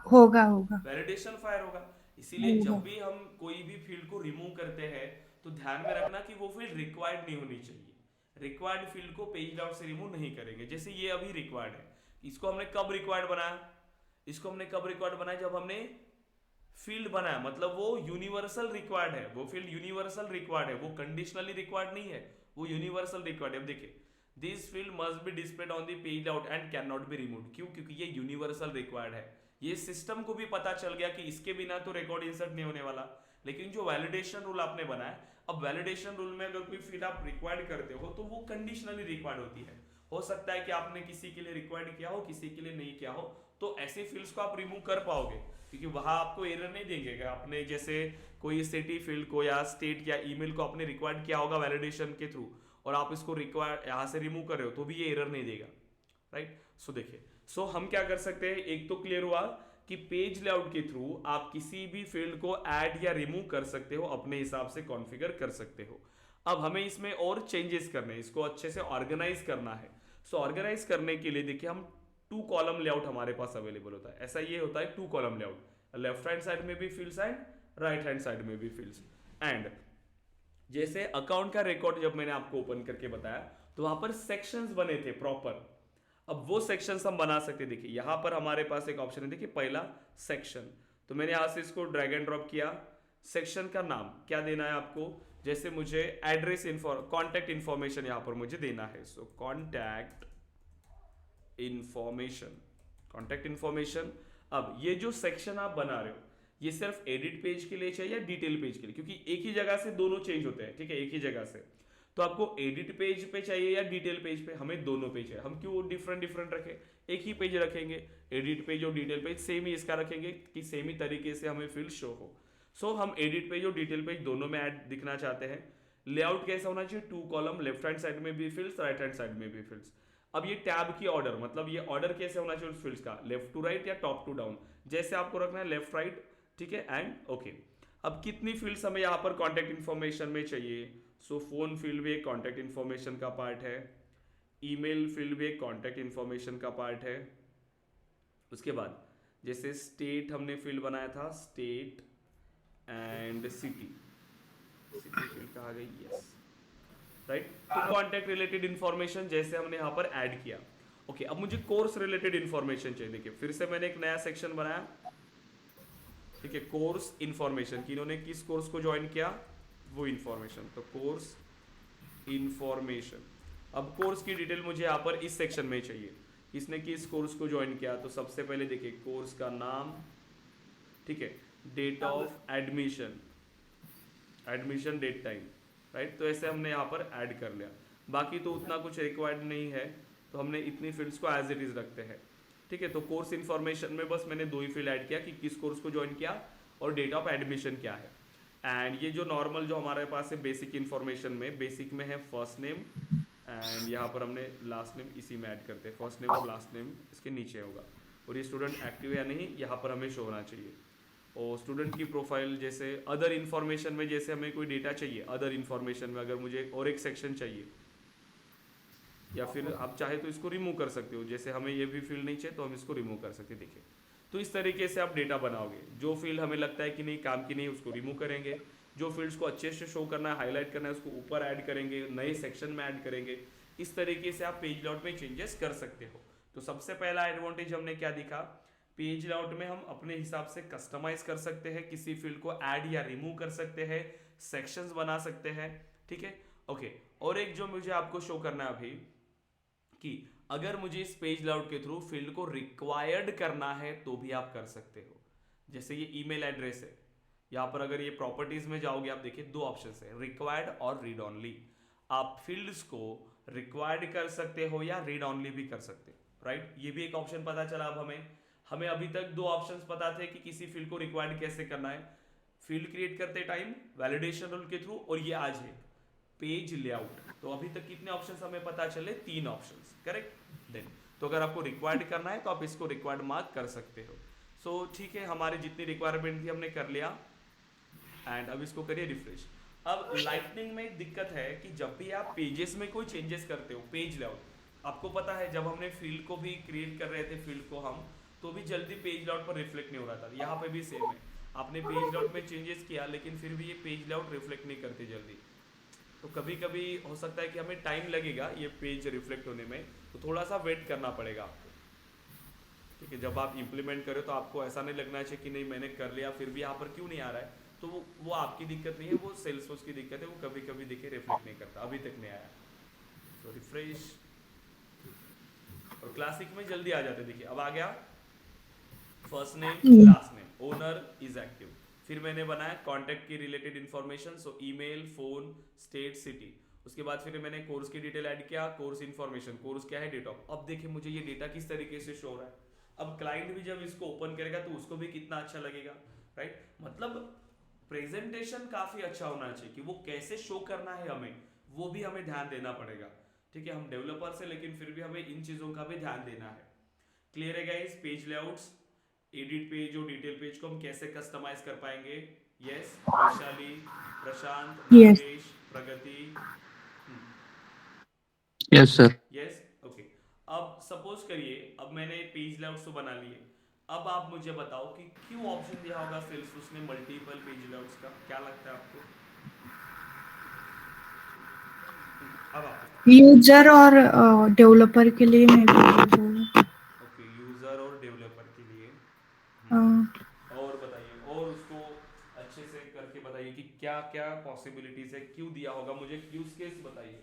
होगा होगा वैलिडेशन फायर होगा। इसीलिए जब भी हम कोई भी फील्ड को रिमूव करते हैं तो ध्यान में रखना कि वो फील्ड रिक्वायर्ड नहीं होनी चाहिए। रिक्वायर्ड फील्ड को पेज लेआउट से रिमूव नहीं करेंगे। जैसे ये अभी रिक्वायर्ड है, इसको हमने कब रिक्वायर्ड बनाया? इसको हमने कब रिक्वायर्ड बनाया? जब हमने फील्ड बनाया, मतलब वो यूनिवर्सल रिक्वायर्ड है, वो फील्ड यूनिवर्सल रिक्वायर्ड है, वो कंडीशनली रिक्वायर्ड नहीं है, वो यूनिवर्सल रिक्वायर्ड है। अब देखिए, this field must be displayed on the page layout and can not be removed. क्यों? क्योंकि ये यूनिवर्सल रिक्वायर्ड है। ये सिस्टम को भी पता चल गया कि इसके बिना तो रिकॉर्ड इंसर्ट नहीं होने वाला। लेकिन जो वैलिडेशन रूल आपने बनाया, अब वैलिडेशन रूल में अगर कोई फील्ड आप रिक्वायर्ड करते हो तो वो कंडीशनली रिक्वायर्ड होती है। हो सकता है कि आपने किसी के लिए रिक्वायर्ड किया हो, किसी के लिए नहीं किया हो, तो ऐसे फील्ड्स को आप रिमूव कर पाओगे क्योंकि वहां आपको एरर नहीं देंगे। आपने जैसे कोई सिटी फील्ड को या स्टेट या ईमेल को आपने रिक्वायर्ड किया होगा वैलिडेशन के थ्रू और आप इसको रिक्वायर यहाँ से रिमूव कर रहे हो तो भी ये एरर नहीं देगा, राइट? सो देखिए, सो हम क्या कर सकते हैं, एक तो क्लियर हुआ कि पेज लेआउट के थ्रू आप किसी भी फील्ड को ऐड या रिमूव कर सकते हो, अपने हिसाब से कॉन्फ़िगर कर सकते हो। अब हमें इसमें और चेंजेस करने हैं, इसको अच्छे से ऑर्गेनाइज करना है। सो ऑर्गेनाइज करने के लिए देखिए, हम 2 कॉलम लेआउट हमारे पास अवेलेबल होता है। ऐसा ये होता है 2 column layout, left hand side में भी fields and right hand side में भी फील्ड्स। एंड जैसे अकाउंट का रिकॉर्ड जब मैंने आपको ओपन करके बताया तो वहां पर सेक्शंस बने थे प्रॉपर। अब वो सेक्शंस हम बना सकते हैं। देखिए यहां पर हमारे पास एक ऑप्शन है, देखिए पहला सेक्शन, तो मैंने यहां से इसको ड्रैग एंड ड्रॉप किया। सेक्शन का नाम क्या देना है आपको? जैसे मुझे एड्रेस कॉन्टैक्ट इंफॉर्मेशन यहां पर मुझे देना है, सो कॉन्टैक्ट इंफॉर्मेशन, कॉन्टैक्ट इंफॉर्मेशन। अब ये जो सेक्शन आप बना रहे हो ये सिर्फ एडिट पेज के लिए चाहिए या डिटेल पेज के लिए? क्योंकि एक ही जगह से दोनों चेंज होते हैं, ठीक है, एक ही जगह से। तो आपको एडिट पेज पे चाहिए या डिटेल पेज पे? हमें दोनों पेज है। हम क्यों डिफरेंट डिफरेंट रखें, एक ही पेज रखेंगे, एडिट पेज और डिटेल पेज सेम ही इसका रखेंगे कि सेम ही तरीके से हमें फील्ड शो हो। सो हम एडिट पेज और डिटेल पेज दोनों में ऐड दिखना चाहते हैं। लेआउट कैसा होना चाहिए? 2 कॉलम, लेफ्ट हैंड साइड में भी फील्ड्स, राइट हैंड साइड में भी फील्ड्स। अब ये टैब की ऑर्डर, मतलब ये ऑर्डर कैसे होना चाहिए उस फील्ड्स का? लेफ्ट टू राइट या टॉप टू डाउन, जैसे आपको रखना है लेफ्ट राइट, ठीक है, एंड ओके। अब कितनी फील्ड्स हमें यहाँ पर कॉन्टैक्ट इन्फॉर्मेशन में चाहिए? सो फोन फील्ड भी एक कॉन्टैक्ट इन्फॉर्मेशन का पार्ट है, ईमेल फील्ड भी एक कॉन्टैक्ट इन्फॉर्मेशन का पार्ट है। उसके बाद जैसे स्टेट हमने फील्ड बनाया था, state and city, city field कहाँ गई? Yes, right. तो कॉन्टैक्ट रिलेटेड इन्फॉर्मेशन जैसे हमने यहाँ पर ऐड किया। ओके, अब मुझे कोर्स रिलेटेड इन्फॉर्मेशन चाहिए। देखिए फिर से मैंने एक नया सेक्शन बनाया, ठीक है, कोर्स इन्फॉर्मेशन, कि इन्होंने किस कोर्स को ज्वाइन किया वो इन्फॉर्मेशन, तो कोर्स इन्फॉर्मेशन। अब कोर्स की डिटेल मुझे यहाँ पर इस सेक्शन में चाहिए, किसने किस कोर्स को ज्वाइन किया। तो सबसे पहले देखिए कोर्स का नाम, ठीक है, date of admission, admission date time, right. तो ऐसे हमने यहाँ पर ऐड कर लिया। बाकी तो उतना कुछ रिक्वायर्ड नहीं है, तो हमने इतनी फील्ड्स को एज इट इज रखते हैं, ठीक है। तो कोर्स इन्फॉर्मेशन में बस मैंने 2 ही फील्ड ऐड किया कि किस कोर्स को ज्वाइन किया और डेट ऑफ एडमिशन क्या है। एंड ये जो नॉर्मल जो हमारे पास है बेसिक इन्फॉर्मेशन में, बेसिक में है फर्स्ट नेम एंड यहाँ पर हमने लास्ट नेम इसी में ऐड करते हैं, फर्स्ट नेम और लास्ट नेम इसके नीचे होगा। और ये स्टूडेंट एक्टिव या नहीं यहाँ पर हमें शो होना चाहिए। और स्टूडेंट की प्रोफाइल, जैसे अदर इन्फॉर्मेशन में जैसे हमें कोई डेटा चाहिए, अदर इन्फॉर्मेशन में अगर मुझे और एक सेक्शन चाहिए, या फिर आप चाहे तो इसको रिमूव कर सकते हो, जैसे हमें ये भी फील्ड नहीं चाहिए तो हम इसको रिमूव कर सकते हैं। देखिए तो इस तरीके से आप डेटा बनाओगे। जो फील्ड हमें लगता है कि नहीं काम की नहीं उसको रिमूव करेंगे, जो फील्ड्स को अच्छे से शो करना है, हाईलाइट करना है, उसको ऊपर ऐड करेंगे, नए सेक्शन में ऐड करेंगे। इस तरीके से आप पेज लेआउट में चेंजेस कर सकते हो। तो सबसे पहला एडवांटेज हमने क्या दिखा, पेज लेआउट में हम अपने हिसाब से कस्टमाइज कर सकते हैं, किसी फील्ड को ऐड या रिमूव कर सकते हैं, सेक्शंस बना सकते हैं, ठीक है, ओके। और एक जो मुझे आपको शो करना है अभी, कि अगर मुझे इस पेज लेआउट के थ्रू फील्ड को रिक्वायर्ड करना है तो भी आप कर सकते हो। जैसे ये ईमेल एड्रेस है, यहाँ पर अगर ये प्रॉपर्टीज में जाओगे आप देखिए 2 ऑप्शन है, रिक्वायर्ड और रीड ऑनली। आप फील्ड्स को रिक्वायर्ड कर सकते हो या रीड ऑनली भी कर सकते हो, राइट। ये भी एक ऑप्शन पता चला। अब हमें अभी तक 2 ऑप्शंस पता थे कि किसी फील्ड को रिक्वायर्ड कैसे करना है, फील्ड क्रिएट करते टाइम वैलिडेशन रूल के थ्रू, और ये आज है पेज लेआउट। तो अभी तक कितने ऑप्शंस हमें पता चले? 3 ऑप्शंस, करेक्ट। देन तो अगर आपको रिक्वायर्ड करना है तो आप इसको रिक्वायर्ड मार्क कर सकते हो। सो ठीक है, हमारी जितनी रिक्वायरमेंट थी हमने कर लिया, एंड अब इसको करिए रिफ्रेश। अब लाइटनिंग में एक दिक्कत है कि जब भी आप पेजेस में कोई चेंजेस करते हो, पेज लेआउट, आपको पता है जब हमने फील्ड को भी क्रिएट कर रहे थे, फील्ड को हम, तो भी जल्दी पेज लेआउट पर रिफ्लेक्ट नहीं हो रहा था। यहाँ पे भी सेम है, आपने पेज लेआउट में चेंजेस किया लेकिन फिर भी ये पेज लेआउट रिफ्लेक्ट नहीं करती जल्दी। तो कभी कभी हो सकता है कि हमें टाइम लगेगा ये पेज रिफ्लेक्ट होने में, तो थोड़ा सा वेट करना पड़ेगा आपको। ठीक है, जब आप इंप्लीमेंट करें तो आपको ऐसा नहीं लगना चाहिए कि नहीं मैंने कर लिया फिर भी यहाँ पर क्यों नहीं आ रहा है। तो वो आपकी दिक्कत नहीं है, वो सेल्सफोर्स की दिक्कत है। वो कभी कभी देखिए रिफ्लेक्ट नहीं करता, अभी तक नहीं आया। तो रिफ्रेश, और क्लासिक में जल्दी आ जाते। देखिए अब आ गया, first name last name, owner is active. फिर मैंने बनाया कॉन्टैक्ट की रिलेटेड इन्फॉर्मेशन, सो ईमेल, फोन, स्टेट, सिटी। उसके बाद फिर मैंने कोर्स की डिटेल ऐड किया, कोर्स इन्फॉर्मेशन, कोर्स क्या है, डेट ऑफ। अब देखिए मुझे ये डेटा किस तरीके से शो हो रहा है। अब क्लाइंट भी जब इसको ओपन करेगा तो उसको भी कितना अच्छा लगेगा, राइट। मतलब प्रेजेंटेशन काफी अच्छा होना चाहिए कि वो कैसे शो करना है हमें, वो भी हमें ध्यान देना पड़ेगा। ठीक है, हम डेवलपर से, लेकिन फिर भी हमें इन चीजों का भी ध्यान देना है। क्लियर है guys? Page layouts, edit page और डिटेल पेज को हम कैसे कस्टमाइज कर पाएंगे? यस, वैशाली, प्रशांत, यस। नागेश, प्रगति। Yes, sir. Yes, okay. अब सपोज करिए, अब मैंने पेज लेआउट्स तो बना लिए। अब आप मुझे बताओ कि क्यों ऑप्शन दिया होगा सेल्सफोर्स ने मल्टीपल पेज लेआउट्स का? क्या लगता है आपको? अब आप यूजर और डेवलपर के लिए मैं भी बोलूँ। ओके, यूजर और डेवलपर के लिए। हाँ। और बताइए, और उसको अच्छे से करके बताइए कि क्या क्या पॉसिबिलिटीज है, क्यों दिया होगा, मुझे यूज केस बताइए।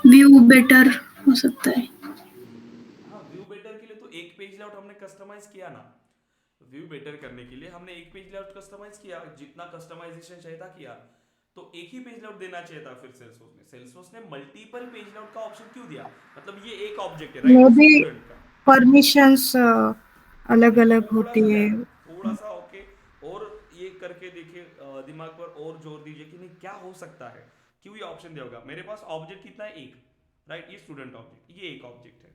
व्यू बेटर हो सकता है। हाँ, व्यू बेटर के लिए तो एक पेज लेआउट हमने कस्टमाइज किया ना। व्यू बेटर करने के लिए हमने एक पेज लेआउट कस्टमाइज किया, जितना कस्टमाइजेशन चाहिए था किया। तो एक ही पेज लेआउट देना चाहिए था। फिर सेल्सफोर्स ने मल्टीपल पेज लेआउट का ऑप्शन क्यों दिया? मतलब ये एक ऑब्जेक्ट है, मे राइट, बी स्टूडेंट का। परमिशंस अलग अलग थोड़ा होती सा है। ध्यान, थोड़ा सा ओके। और ये करके देखिए, दिमाग पर और जोर दीजिए कि नहीं क्या हो सकता है, क्यों ये ऑप्शन दिया होगा। मेरे पास ऑब्जेक्ट कितना है? एक, राइट। ये स्टूडेंट ऑब्जेक्ट, ये एक ऑब्जेक्ट है।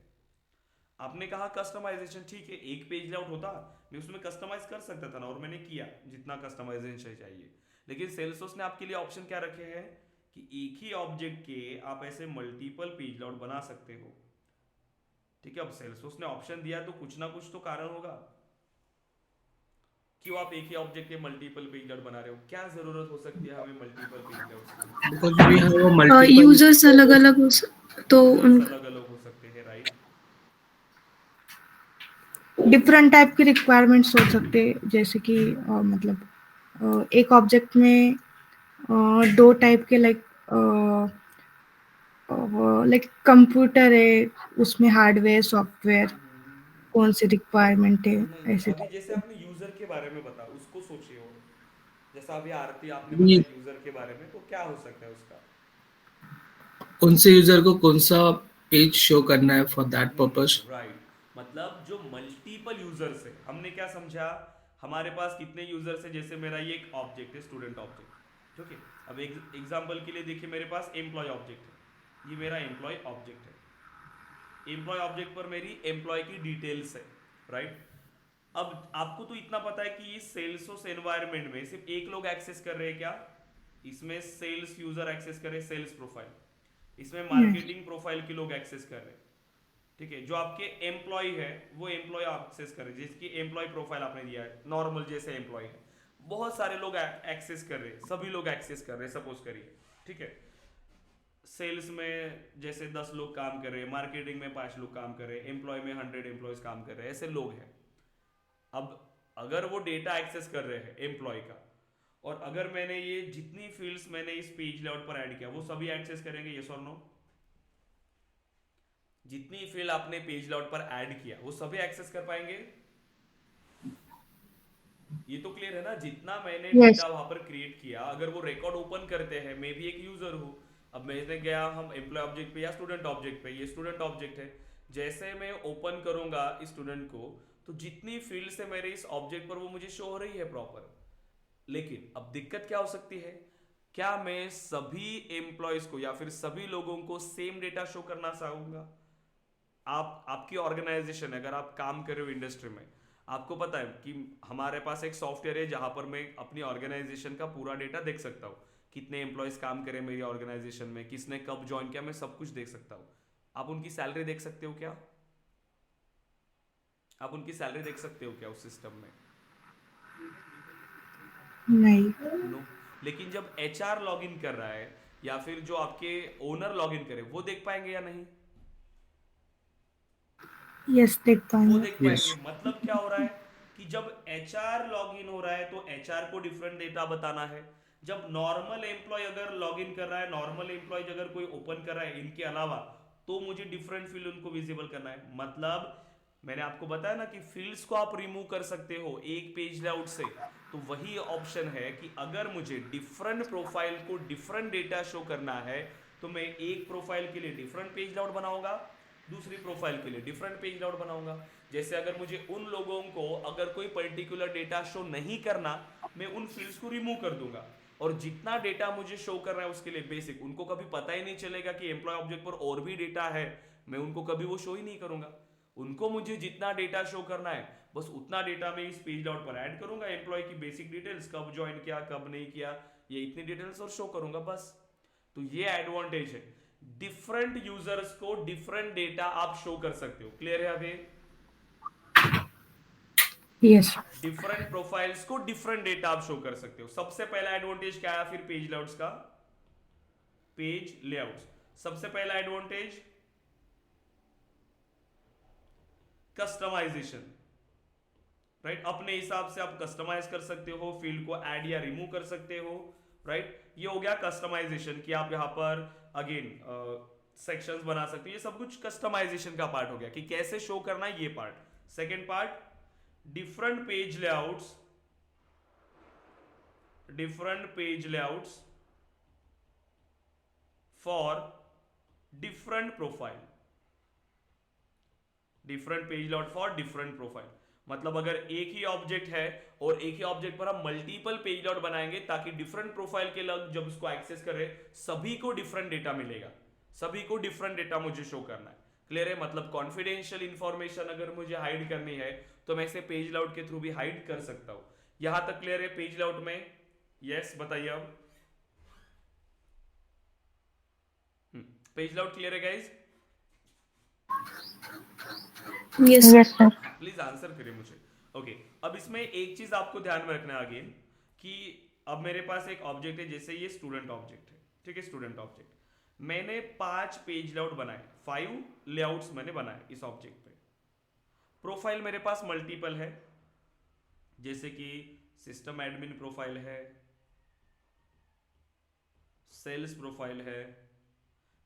आपने कहा कस्टमाइजेशन, ठीक है, एक पेज लेआउट होता मैं उसमें कस्टमाइज कर सकता था ना, और मैंने किया जितना कस्टमाइजेशन चाहिए। लेकिन सेल्सफोर्स ने आपके लिए ऑप्शन क्या रखे हैं कि एक ही ऑब्जेक्ट के आप ऐसे मल्टीपल पेज लेआउट बना सकते हो। ठीक है, अब सेल्सफोर्स ने ऑप्शन दिया तो कुछ ना कुछ तो कारण होगा। क्यों आप एक ही ऑब्जेक्ट के मल्टीपल पेज लेआउट बना रहे हो? क्या जरूरत हो सकती है हमें मल्टीपल पेज लेआउट्स की? Because we have a multiple. Users अलग अलग तो यूजर्स अलग अलग हो सकते हैं, राइट। डिफरेंट टाइप की रिक्वायरमेंट्स हो सकते हैं, जैसे कि मतलब एक ऑब्जेक्ट में दो टाइप के लाइक कंप्यूटर है, उसमें हार्डवेयर सॉफ्टवेयर कौन सी रिक्वायरमेंट है, नहीं, ऐसे अभी टाइप जैसे के। आपने यूजर के बारे में बताया उसको सोचिए। और जैसा अभी आरती आपने We बताया यूजर के बारे में, तो क्या हो सकता है उसका? कौन से यूजर को कौन सा पेज शो करना है फॉर दैट पर्पस. राइट। मतलब जो मल्टीपल यूजर्स है, हमने क्या समझा, हमारे पास कितने यूजर्स है? जैसे मेरा ये एक ऑब्जेक्ट है, स्टूडेंट ऑब्जेक्ट, ठीक है। अब एक एग्जांपल के लिए देखिए, मेरे पास एम्प्लॉय ऑब्जेक्ट है, ये मेरा एम्प्लॉय ऑब्जेक्ट है। एम्प्लॉय ऑब्जेक्ट पर मेरी एम्प्लॉय की डिटेल्स है, राइट। अब आपको तो इतना पता है कि इस सेल्सोस एनवायरनमेंट में सिर्फ एक लोग एक्सेस कर रहे हैं क्या? इसमें सेल्स यूजर एक्सेस कर रहे हैं, सेल्स प्रोफाइल। इसमें यस। मार्केटिंग प्रोफाइल के लोग एक्सेस कर रहे हैं। ठीक है, जो आपके एम्प्लॉय है वो एम्प्लॉय एक्सेस कर रहे हैं, जिसकी एम्प्लॉय प्रोफाइल आपने दिया है, नॉर्मल जैसे एम्प्लॉय है। बहुत सारे लोग एक्सेस कर रहे हैं, सभी लोग एक्सेस कर रहे हैं, सपोज करिए। ठीक है, सेल्स में जैसे 10 लोग काम कर रहे हैं, मार्केटिंग में 5 लोग काम कर रहे हैं, एम्प्लॉय में 100 एम्प्लॉयज काम कर रहे हैं, ऐसे लोग हैं। अब अगर वो डेटा एक्सेस कर रहे हैं एम्प्लॉय का, और अगर मैंने ये जितनी फील्ड्स मैंने इस पेज लेआउट पर ऐड किया वो सभी एक्सेस करेंगे, यस और नो? जितनी फील्ड आपने पेज लेआउट पर ऐड किया वो सभी एक्सेस कर पाएंगे? ये तो क्लियर है ना, जितना मैंने यस। डेटा वहां पर क्रिएट किया, अगर वो रिकॉर्ड ओपन करते हैं, मैं भी एक यूजर हूं। अब मैंने गया हम एम्प्लॉय ऑब्जेक्ट पे या स्टूडेंट ऑब्जेक्ट पे, ये स्टूडेंट ऑब्जेक्ट है, जैसे मैं ओपन करूंगा इस स्टूडेंट को, तो जितनी फील्ड से मेरे इस ऑब्जेक्ट पर वो मुझे शो हो रही है प्रॉपर। लेकिन अब दिक्कत क्या हो सकती है, क्या मैं सभी एम्प्लॉयज को या फिर सभी लोगों को सेम डेटा शो करना चाहूंगा? आपकी ऑर्गेनाइजेशन, अगर आप काम कर रहे हो इंडस्ट्री में, आपको पता है कि हमारे पास एक सॉफ्टवेयर है जहां पर मैं अपनी ऑर्गेनाइजेशन का पूरा डेटा देख सकता हूँ, कितने एम्प्लॉयज काम करें मेरी ऑर्गेनाइजेशन में, किसने कब ज्वाइन किया, मैं सब कुछ देख सकता हूँ। आप उनकी सैलरी देख सकते हो क्या? आप उनकी सैलरी देख सकते हो क्या उस सिस्टम में? नहीं। नो। लेकिन जब एचआर लॉग इन कर रहा है या फिर जो आपके ओनर लॉग इन करे, वो देख पाएंगे या नहीं? यस, देख वो पाएंगे। देख Yes. पाएंगे। मतलब क्या हो रहा है कि जब एचआर लॉग इन हो रहा है तो एचआर को डिफरेंट डेटा बताना है। जब नॉर्मल एम्प्लॉय अगर लॉग इन कर रहा है, नॉर्मल एम्प्लॉय अगर कोई ओपन कर रहा है इनके अलावा, तो मुझे डिफरेंट फील्ड उनको विजिबल करना है। मतलब मैंने आपको बताया ना कि फील्ड्स को आप रिमूव कर सकते हो एक पेज लेआउट से। तो वही ऑप्शन है कि अगर मुझे डिफरेंट प्रोफाइल को डिफरेंट डेटा शो करना है, तो मैं एक प्रोफाइल के लिए डिफरेंट पेज लेआउट बनाऊंगा, दूसरी प्रोफाइल के लिए डिफरेंट पेज लेआउट बनाऊंगा। जैसे अगर मुझे उन लोगों को अगर कोई पर्टिकुलर डेटा शो नहीं करना, मैं उन फील्ड्स को रिमूव कर दूंगा, और जितना डेटा मुझे शो करना है उसके लिए बेसिक, उनको कभी पता ही नहीं चलेगा कि एम्प्लॉय ऑब्जेक्ट पर और भी डेटा है, मैं उनको कभी वो शो ही नहीं करूंगा। उनको मुझे जितना डेटा शो करना है बस उतना डेटा मैं इस पेज लेआउट पर ऐड करूंगा, एम्प्लॉय की बेसिक डिटेल्स, कब ज्वाइन किया कब नहीं किया, ये इतनी डिटेल्स और शो करूंगा बस। तो ये एडवांटेज है, डिफरेंट यूजर्स को डिफरेंट डेटा आप शो कर सकते हो। क्लियर है अभी? यस। डिफरेंट प्रोफाइल्स को डिफरेंट डेटा आप शो कर सकते हो। सबसे पहला एडवांटेज क्या है फिर पेज लेआउट्स का? पेज लेआउट्स सबसे पहला एडवांटेज कस्टमाइजेशन, राइट? अपने हिसाब से आप कस्टमाइज कर सकते हो, फील्ड को ऐड या रिमूव कर सकते हो, राइट? ये हो गया कस्टमाइजेशन कि आप यहां पर अगेन सेक्शंस बना सकते हो। ये सब कुछ कस्टमाइजेशन का पार्ट हो गया कि कैसे शो करना है, ये part. Second part, different page layouts, different page layouts for different profile, different page layout for different profile. मतलब अगर एक ही ऑब्जेक्ट है और एक ही ऑब्जेक्ट पर हम मल्टीपल पेज लेआउट बनाएंगे ताकि डिफरेंट प्रोफाइल के लोग जब उसको एक्सेस कर रहे, सभी को डिफरेंट डेटा मिलेगा, सभी को डिफरेंट डेटा मुझे शो करना है। क्लियर है? मतलब कॉन्फिडेंशियल इंफॉर्मेशन अगर मुझे हाइड करनी है तो मैं इसे पेज लेआउट के थ्रू भी हाइड कर सकता हूं। यहां तक क्लियर है पेज लेआउट में? यस, बताइए अब। पेज लेआउट क्लियर है guys? Yes. Yes sir. Please answer करिए मुझे। ओके, अब इसमें एक चीज आपको ध्यान में रखना है अगेन, कि अब मेरे पास एक ऑब्जेक्ट है, जैसे ये स्टूडेंट ऑब्जेक्ट है, ठीक है? स्टूडेंट ऑब्जेक्ट मैंने 5 पेज लेआउट बनाए, 5 लेआउट्स मैंने बनाए इस ऑब्जेक्ट पे। प्रोफाइल मेरे पास मल्टीपल है, जैसे कि सिस्टम एडमिन प्रोफाइल है, सेल्स प्रोफाइल है,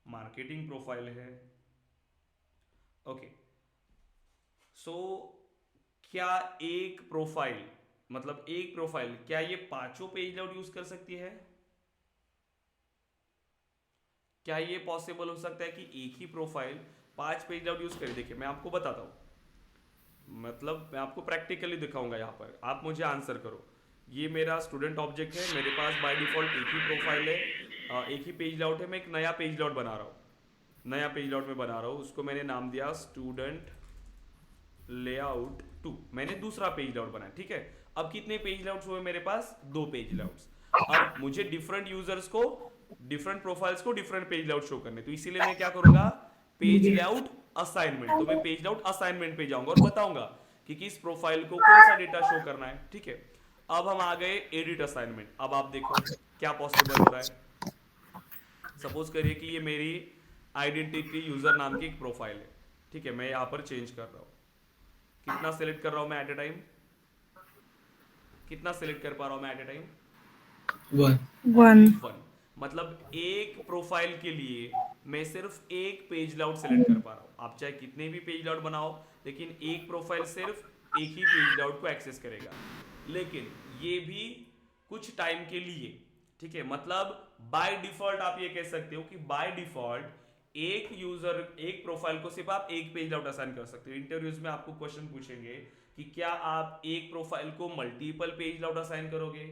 मार्केटिंग प्रोफाइल है। ओके, सो क्या एक प्रोफाइल, मतलब एक प्रोफाइल, क्या ये पांचों पेज लेआउट यूज कर सकती है? क्या ये पॉसिबल हो सकता है कि एक ही प्रोफाइल 5 पेज लेआउट यूज करे? देखिए मैं आपको बताता हूं, मतलब मैं आपको प्रैक्टिकली दिखाऊंगा। यहां पर आप मुझे आंसर करो। ये मेरा स्टूडेंट ऑब्जेक्ट है, मेरे पास बाय डिफॉल्ट एक ही प्रोफाइल है, एक ही पेज लेआउट है। मैं एक नया पेज लेआउट बना रहा हूं, नया पेज लेआउट में बना रहा हूं, उसको मैंने नाम दिया स्टूडेंट लेआउट 2। मैंने दूसरा पेज लेआउट बनाया, ठीक है? अब कितने पेज लेआउट्स हुए मेरे पास? 2 पेज लेआउट्स। अब मुझे डिफरेंट यूजर्स को, डिफरेंट प्रोफाइल्स को डिफरेंट पेज लेआउट शो करने, तो इसीलिए मैं क्या करूंगा? Page layout assignment. तो मैं पेज लेआउट असाइनमेंट पे जाऊंगा और बताऊंगा कि किस प्रोफाइल को कौन सा डेटा शो करना है, ठीक है? अब हम आ गए एडिट असाइनमेंट। अब आप देखो क्या पॉसिबल हो रहा है। सपोज करिए कि ये मेरी आइडेंटिटी यूजर नाम की एक प्रोफाइल है, ठीक है? मैं यहां पर चेंज कर रहा हूं। कितना सिलेक्ट कर रहा हूं मैं एट ए टाइम? कितना सिलेक्ट कर पा रहा हूं मैं एट ए टाइम? 1। मतलब एक प्रोफाइल के लिए मैं सिर्फ एक पेज लेआउट सिलेक्ट कर पा रहा हूं। आप चाहे कितने भी पेज लेआउट बनाओ, लेकिन एक प्रोफाइल सिर्फ एक ही पेज लेआउट को एक्सेस करेगा। लेकिन ये भी कुछ टाइम के लिए, ठीक है? मतलब बाय डिफॉल्ट आप ये कह सकते हो कि बाय डिफॉल्ट एक यूजर, एक प्रोफाइल को सिर्फ आप एक पेज लेआउट असाइन कर सकते हो। इंटरव्यूज में आपको क्वेश्चन पूछेंगे कि क्या आप एक प्रोफाइल को मल्टीपल पेज लाउट असाइन करोगे?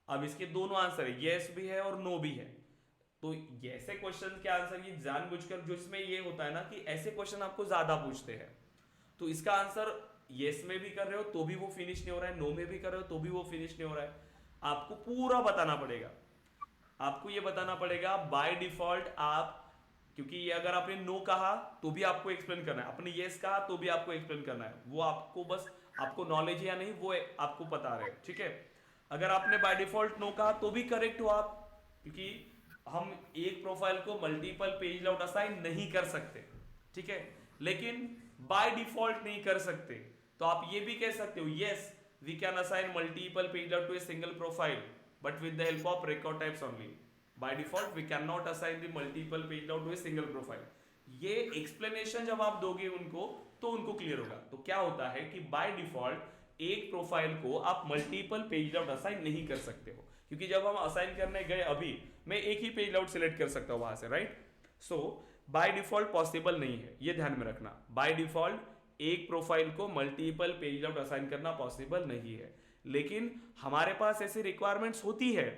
अब इसके दोनों आंसर है, यस भी है और नो भी है। तो ऐसे क्वेश्चन के आंसर ये जानबूझकर, जो इसमें ये होता है ना कि ऐसे क्वेश्चन आपको ज्यादा पूछते हैं, तो इसका आंसर यस में भी कर रहे हो तो भी वो फिनिश नहीं हो रहा है, नो में भी कर रहे हो तो भी वो फिनिश नहीं हो रहा है। आपको पूरा बताना पड़ेगा, आपको ये बताना पड़ेगा बाय डिफॉल्ट आप, क्योंकि ये अगर आपने नो कहा तो भी आपको एक्सप्लेन करना है, आपने यस कहा तो भी आपको एक्सप्लेन करना है, वो आपको बस आपको नॉलेज है या नहीं वो आपको पता रहे, ठीक है। अगर आपने बाय डिफॉल्ट नो कहा तो भी करेक्ट हो आप, क्योंकि हम एक प्रोफाइल को मल्टीपल पेज लाउट असाइन नहीं कर सकते, ठीक है, लेकिन बाय डिफॉल्ट नहीं कर सकते। तो आप ये भी कह सकते हो, yes we can assign multiple page layout to a single profile but with the help of record types only. By default we cannot assign the multiple page layout to a single profile. ये explanation जब आप दोगे उनको तो उनको clear होगा। तो क्या होता है कि बाय डिफॉल्ट एक प्रोफाइल को आप मल्टीपल पेज लाउट असाइन नहीं कर सकते हो, क्योंकि जब हम असाइन करने गए अभी मैं एक ही पेज लाउट सिलेक्ट कर सकता हूं वहां से, right. So by default possible नहीं है, ये ध्यान में रखना। बाय डिफॉल्ट एक प्रोफाइल को मल्टीपल पेज लाउट असाइन करना पॉसिबल नहीं है, लेकिन हमारे पास ऐसी रिक्वायरमेंट्स होती है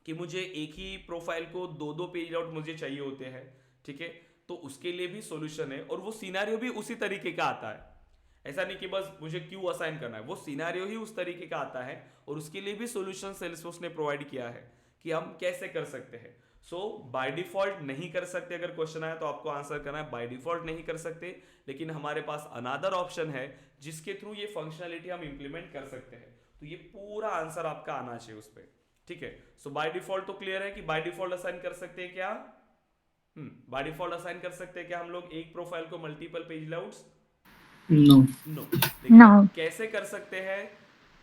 कि मुझे एक ही प्रोफाइल को दो दो पेज लाउट मुझे चाहिए होते हैं, ठीक है, तो उसके लिए भी सॉल्यूशन है और वो सिनेरियो भी उसी तरीके का आता है। ऐसा नहीं कि बस मुझे क्यों असाइन करना है, वो सिनेरियो ही उस तरीके का आता है और उसके लिए भी सॉल्यूशन सेल्सफोर्स ने प्रोवाइड किया है कि हम कैसे कर सकते हैं। सो बाय डिफॉल्ट नहीं कर सकते, अगर क्वेश्चन आया तो आपको आंसर करना है बाय डिफॉल्ट नहीं कर सकते, लेकिन हमारे पास अनदर ऑप्शन है जिसके थ्रू ये फंक्शनलिटी हम इंप्लीमेंट कर सकते हैं। तो ये पूरा आंसर आपका आना चाहिए उस पर, ठीक है। सो बाय डिफॉल्ट तो क्लियर है कि बाय डिफॉल्ट असाइन कर सकते हैं क्या? बाय डिफॉल्ट असाइन कर सकते हैं क्या हम लोग एक प्रोफाइल को मल्टीपल पेज लाउट्स? नो। नो। लेकिन No. हम कैसे कर सकते हैं,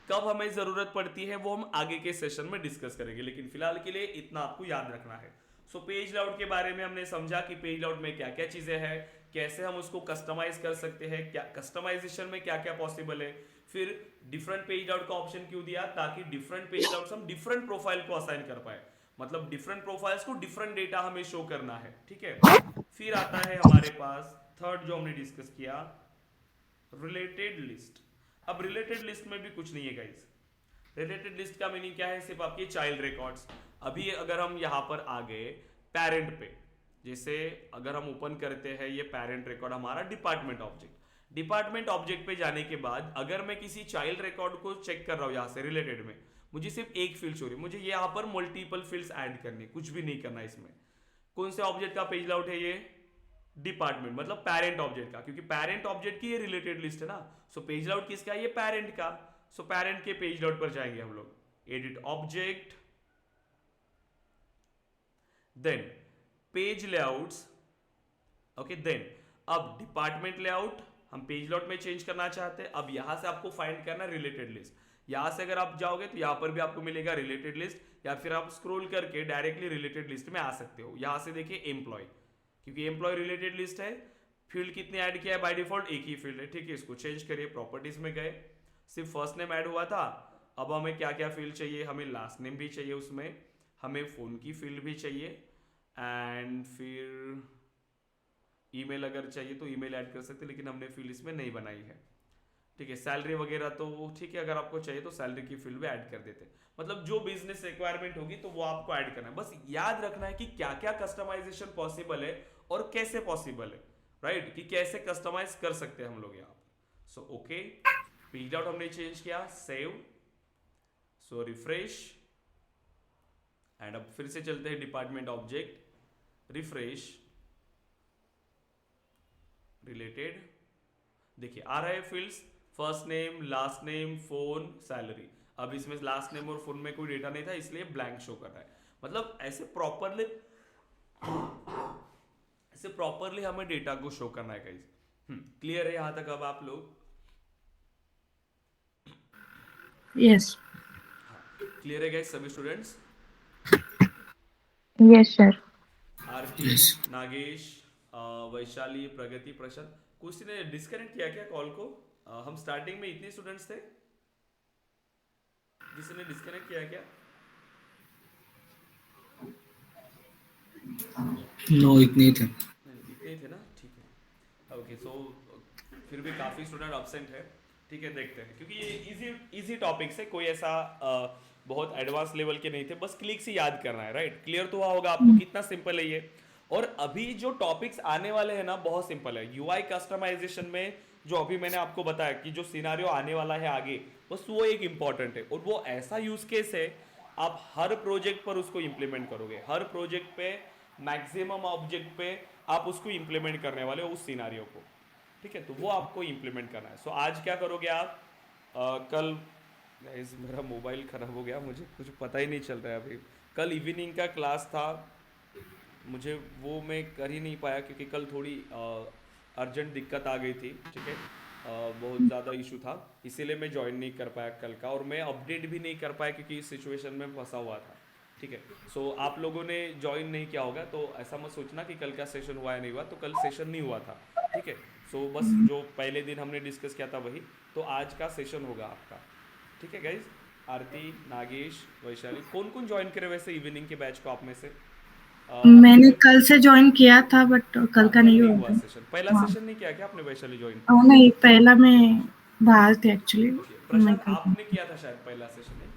कब हमें जरूरत पड़ती है, वो हम आगे के सेशन में डिस्कस करेंगे, लेकिन फिलहाल के लिए इतना आपको याद रखना है। सो पेज लाउट के बारे में हमने समझा कि पेज लाउट में क्या क्या चीजें हैं, कैसे हम उसको कस्टमाइज कर सकते हैं, क्या कस्टमाइजेशन में क्या क्या पॉसिबल है, फिर डिफरेंट पेज लाउट का ऑप्शन क्यों दिया, ताकि डिफरेंट पेज लाउट्स हम डिफरेंट प्रोफाइल को असाइन कर पाए, मतलब डिफरेंट प्रोफाइल्स को डिफरेंट डेटा हमें शो करना है, ठीक है। फिर आता है हमारे पास थर्ड जो हमने डिस्कस किया, रिलेटेड लिस्ट। अब रिलेटेड लिस्ट में भी कुछ नहीं है गाइस। रिलेटेड लिस्ट का मीनिंग क्या है, सिर्फ आपके चाइल्ड रिकॉर्ड्स। अभी अगर हम यहाँ पर आ गए पेरेंट पे, जैसे अगर हम ओपन करते हैं ये पेरेंट रिकॉर्ड हमारा डिपार्टमेंट ऑब्जेक्ट, डिपार्टमेंट ऑब्जेक्ट पे जाने के बाद अगर मैं किसी चाइल्ड रिकॉर्ड को चेक कर रहा हूँ यहाँ से रिलेटेड में, मुझे सिर्फ एक फील्ड छोड़ी, मुझे यहाँ पर मल्टीपल फील्ड्स ऐड करनी, कुछ भी नहीं करना इसमें। कौन से ऑब्जेक्ट का पेज लाउट है ये? डिपार्टमेंट, मतलब पेरेंट ऑब्जेक्ट का, क्योंकि पेरेंट ऑब्जेक्ट की ये रिलेटेड लिस्ट है ना। सो पेज लाउट किसका है? ये पेरेंट का। सो पेरेंट के पेज लाउट पर जाएंगे हम लोग, edit object, then page layouts, okay, then अब डिपार्टमेंट लेआउट हम पेज लाउट में चेंज करना चाहते हैं। अब यहां से आपको फाइंड करना है रिलेटेड लिस्ट। यहां से अगर आप जाओगे तो यहां पर भी आपको मिलेगा रिलेटेड लिस्ट, या फिर आप स्क्रॉल करके डायरेक्टली रिलेटेड लिस्ट में आ सकते हो। यहां से देखिए एम्प्लॉय, क्योंकि एम्प्लॉय रिलेटेड लिस्ट है। फील्ड कितने ऐड किया है? बाय डिफॉल्ट एक ही फील्ड है, ठीक है। इसको चेंज करिए, प्रॉपर्टीज में गए, सिर्फ फर्स्ट नेम ऐड हुआ था। अब हमें क्या क्या फील्ड चाहिए? हमें लास्ट नेम भी चाहिए, उसमें हमें फोन की फील्ड भी चाहिए, एंड फिर ईमेल अगर चाहिए तो ईमेल ऐड कर सकते, लेकिन हमने फील्ड इसमें नहीं बनाई है, ठीक है। सैलरी वगैरह तो ठीक है, अगर आपको चाहिए तो सैलरी की फील्ड भी ऐड कर देते। मतलब जो बिजनेस रिक्वायरमेंट होगी तो वो आपको ऐड करना है। बस याद रखना है कि क्या क्या कस्टमाइजेशन पॉसिबल है और कैसे पॉसिबल है, राइट, कि कैसे कस्टमाइज कर सकते हैं हम लोग यहाँ पर। सो ओके, पेज आउट हमने चेंज किया, सेव, सो रिफ्रेश, एंड अब फिर से चलते हैं डिपार्टमेंट ऑब्जेक्ट, रिफ्रेश, रिलेटेड, देखिए आ रहा है fields, first name, last name, phone, salary. अब इसमें लास्ट नेम और फोन में कोई डेटा नहीं था, इसलिए ब्लैंक शो कर रहा है। मतलब ऐसे प्रॉपरली हमें डेटा को शो करना है गाइस। क्लियर है यहां तक अब आप लोग? यस। क्लियर है गाइस सभी स्टूडेंट्स? Yes, sir. आरती, Yes. नागेश, वैशाली, प्रगति, प्रशांत, किसी ने डिस्कनेक्ट किया क्या कॉल को? हम स्टार्टिंग में इतने स्टूडेंट्स थे, किसी ने डिस्कनेक्ट किया क्या? नो, इतने ही थे। इतने थे ना, ठीक है, ओके। सो फिर भी काफ़ी स्टूडेंट एब्सेंट है, ठीक है, देखते हैं, क्योंकि ये इजी इजी टॉपिक्स है, कोई ऐसा बहुत एडवांस लेवल के नहीं थे, बस क्लिक से याद करना है, राइट? क्लियर तो हुआ होगा आपको कितना सिंपल है ये। और अभी जो टॉपिक्स आने वाले हैं ना, बहुत सिंपल है। यूआई कस्टमाइजेशन में जो अभी मैंने आपको बताया कि जो सिनारियो आने वाला है आगे, बस वो एक इंपॉर्टेंट है, और वो ऐसा यूज केस है, आप हर प्रोजेक्ट पर उसको इंप्लीमेंट करोगे, हर प्रोजेक्ट पे, मैक्सिमम ऑब्जेक्ट पे आप उसको इंप्लीमेंट करने वाले हो उस सिनारियो को, ठीक है? तो वो आपको इंप्लीमेंट करना है। सो आज क्या करोगे आप? कल, गाइस मेरा मोबाइल ख़राब हो गया, मुझे कुछ पता ही नहीं चल रहा है अभी। कल इवनिंग का क्लास था, मुझे वो मैं कर ही नहीं पाया क्योंकि कल थोड़ी अर्जेंट दिक्कत आ गई थी, ठीक है? बहुत ज़्यादा इशू था, इसीलिए मैं ज्वाइन नहीं कर पाया कल का, और मैं अपडेट भी नहीं कर पाया क्योंकि इस सिचुएशन में फंसा हुआ था, ठीक है? सो आप लोगों ने ज्वाइन नहीं किया होगा तो ऐसा मत सोचना कि कल का सेशन हुआ या नहीं हुआ, तो कल सेशन नहीं हुआ था, ठीक है? सो बस जो पहले दिन हमने डिस्कस किया था वही, तो आज का सेशन होगा आपका, ठीक है गाइज? आरती, नागेश, वैशाली, कौन कौन ज्वाइन करे वैसे इवनिंग के बैच को आप में से? मैंने कल से ज्वाइन किया था बट कल का कल नहीं नहीं हुआ हुआ था। सेशन, पहला हाँ, सेशन नहीं किया क्या आपने वैशाली ज्वाइन? नहीं, पहला मैं बाहर थी एक्चुअली। ओके, मैं प्रशांत कल आपने किया था शायद पहला सेशन, नहीं?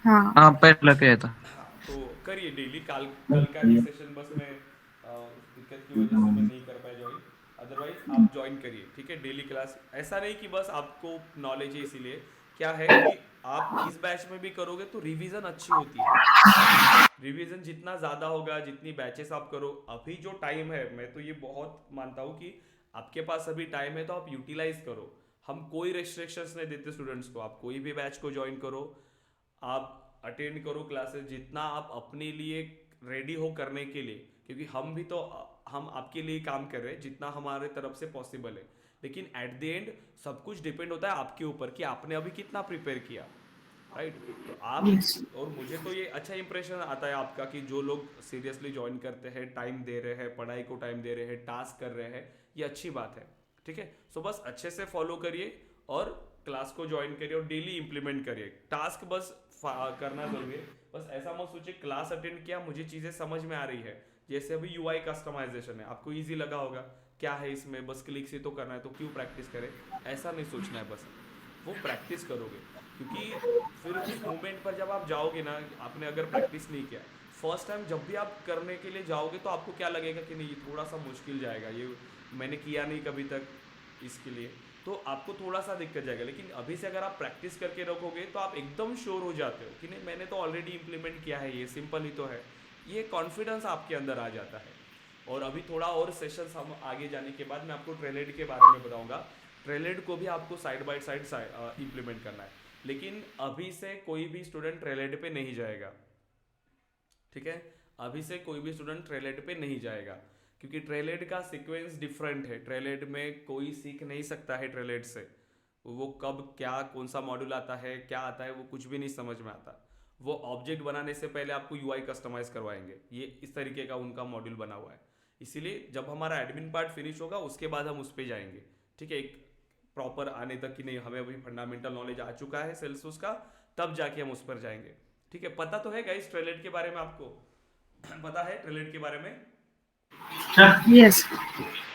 हाँ। हाँ पहला किया था। हाँ, तो करिए डेली। कल कल का ही सेशन बस मैं उस दिक्कत की वजह से मैं नहीं कर पाया ज्वाइन, अदरवाइज आप ज्वाइन करिए, ठीक है? डेली क्लास, ऐसा नहीं कि बस आपको नॉलेज है इसीलिए, क्या है कि आप इस बैच में भी करोगे तो रिवीजन अच्छी होती है। रिवीजन जितना ज़्यादा होगा, जितनी बैचेस आप करो, अभी जो टाइम है, मैं तो ये बहुत मानता हूँ कि आपके पास अभी टाइम है तो आप यूटिलाइज करो। हम कोई रेस्ट्रिक्शंस नहीं देते स्टूडेंट्स को, आप कोई भी बैच को ज्वाइन करो, आप अटेंड करो क्लासेस जितना आप अपने लिए रेडी हो करने के लिए, क्योंकि हम भी तो हम आपके लिए काम कर रहे हैं जितना हमारे तरफ से पॉसिबल है, लेकिन एट द एंड सब कुछ डिपेंड होता है आपके ऊपर कि आपने अभी कितना प्रिपेयर किया, राइट? तो आप, यस। और मुझे तो ये अच्छा इंप्रेशन आता है आपका कि जो लोग सीरियसली ज्वाइन करते हैं, टाइम दे रहे हैं, पढ़ाई को टाइम दे रहे हैं, टास्क कर रहे हैं, ये अच्छी बात है, ठीक है? सो बस अच्छे से फॉलो करिए और क्लास को ज्वाइन करिए और डेली इंप्लीमेंट करिए। टास्क बस करना जरूरी है, बस ऐसा मत सोचिए क्लास अटेंड किया, मुझे चीज़ें समझ में आ रही है। जैसे अभी यूआई कस्टमाइजेशन है, आपको इजी लगा होगा, क्या है इसमें, बस क्लिक से तो करना है, तो क्यों प्रैक्टिस करें, ऐसा नहीं सोचना है। बस वो प्रैक्टिस करोगे, क्योंकि फिर उस मोमेंट पर जब आप जाओगे ना, आपने अगर प्रैक्टिस नहीं किया, फर्स्ट टाइम जब भी आप करने के लिए जाओगे तो आपको क्या लगेगा कि नहीं, ये थोड़ा सा मुश्किल जाएगा, ये मैंने किया नहीं कभी तक इसके लिए, तो आपको थोड़ा सा दिक्कत जाएगा। लेकिन अभी से अगर आप प्रैक्टिस करके रखोगे तो आप एकदम श्योर हो जाते हो कि नहीं, मैंने तो ऑलरेडी इंप्लीमेंट किया है, ये सिंपल ही तो है, ये कॉन्फिडेंस आपके अंदर आ जाता है। और अभी थोड़ा और सेशंस हम आगे जाने के बाद मैं आपको ट्रेलेड के बारे में बताऊंगा। ट्रेलेड को भी आपको साइड बाय साइड इंप्लीमेंट करना है, लेकिन अभी से कोई भी स्टूडेंट ट्रेलेड पे नहीं जाएगा, ठीक है? अभी से कोई भी स्टूडेंट ट्रेलेड पे नहीं जाएगा, क्योंकि ट्रेलेड का सीक्वेंस डिफरेंट है। ट्रेलेड में कोई सीख नहीं सकता है ट्रेलेड से, वो कब क्या कौन सा मॉड्यूल आता है, क्या आता है, वो कुछ भी नहीं समझ में आता। वो ऑब्जेक्ट बनाने से पहले आपको यूआई कस्टमाइज करवाएंगे, ये इस तरीके का उनका मॉड्यूल बना हुआ है। इसीलिए जब हमारा एडमिन पार्ट फिनिश होगा उसके बाद हम उस पर जाएंगे, ठीक है? एक प्रॉपर आने तक कि नहीं हमें अभी फंडामेंटल नॉलेज आ चुका है सेल्सियस का, तब जाके हम उस पर जाएंगे, ठीक है? पता तो है गाइस ट्रेलेड के बारे में आपको? पता है ट्रेलेड के बारे में? यस।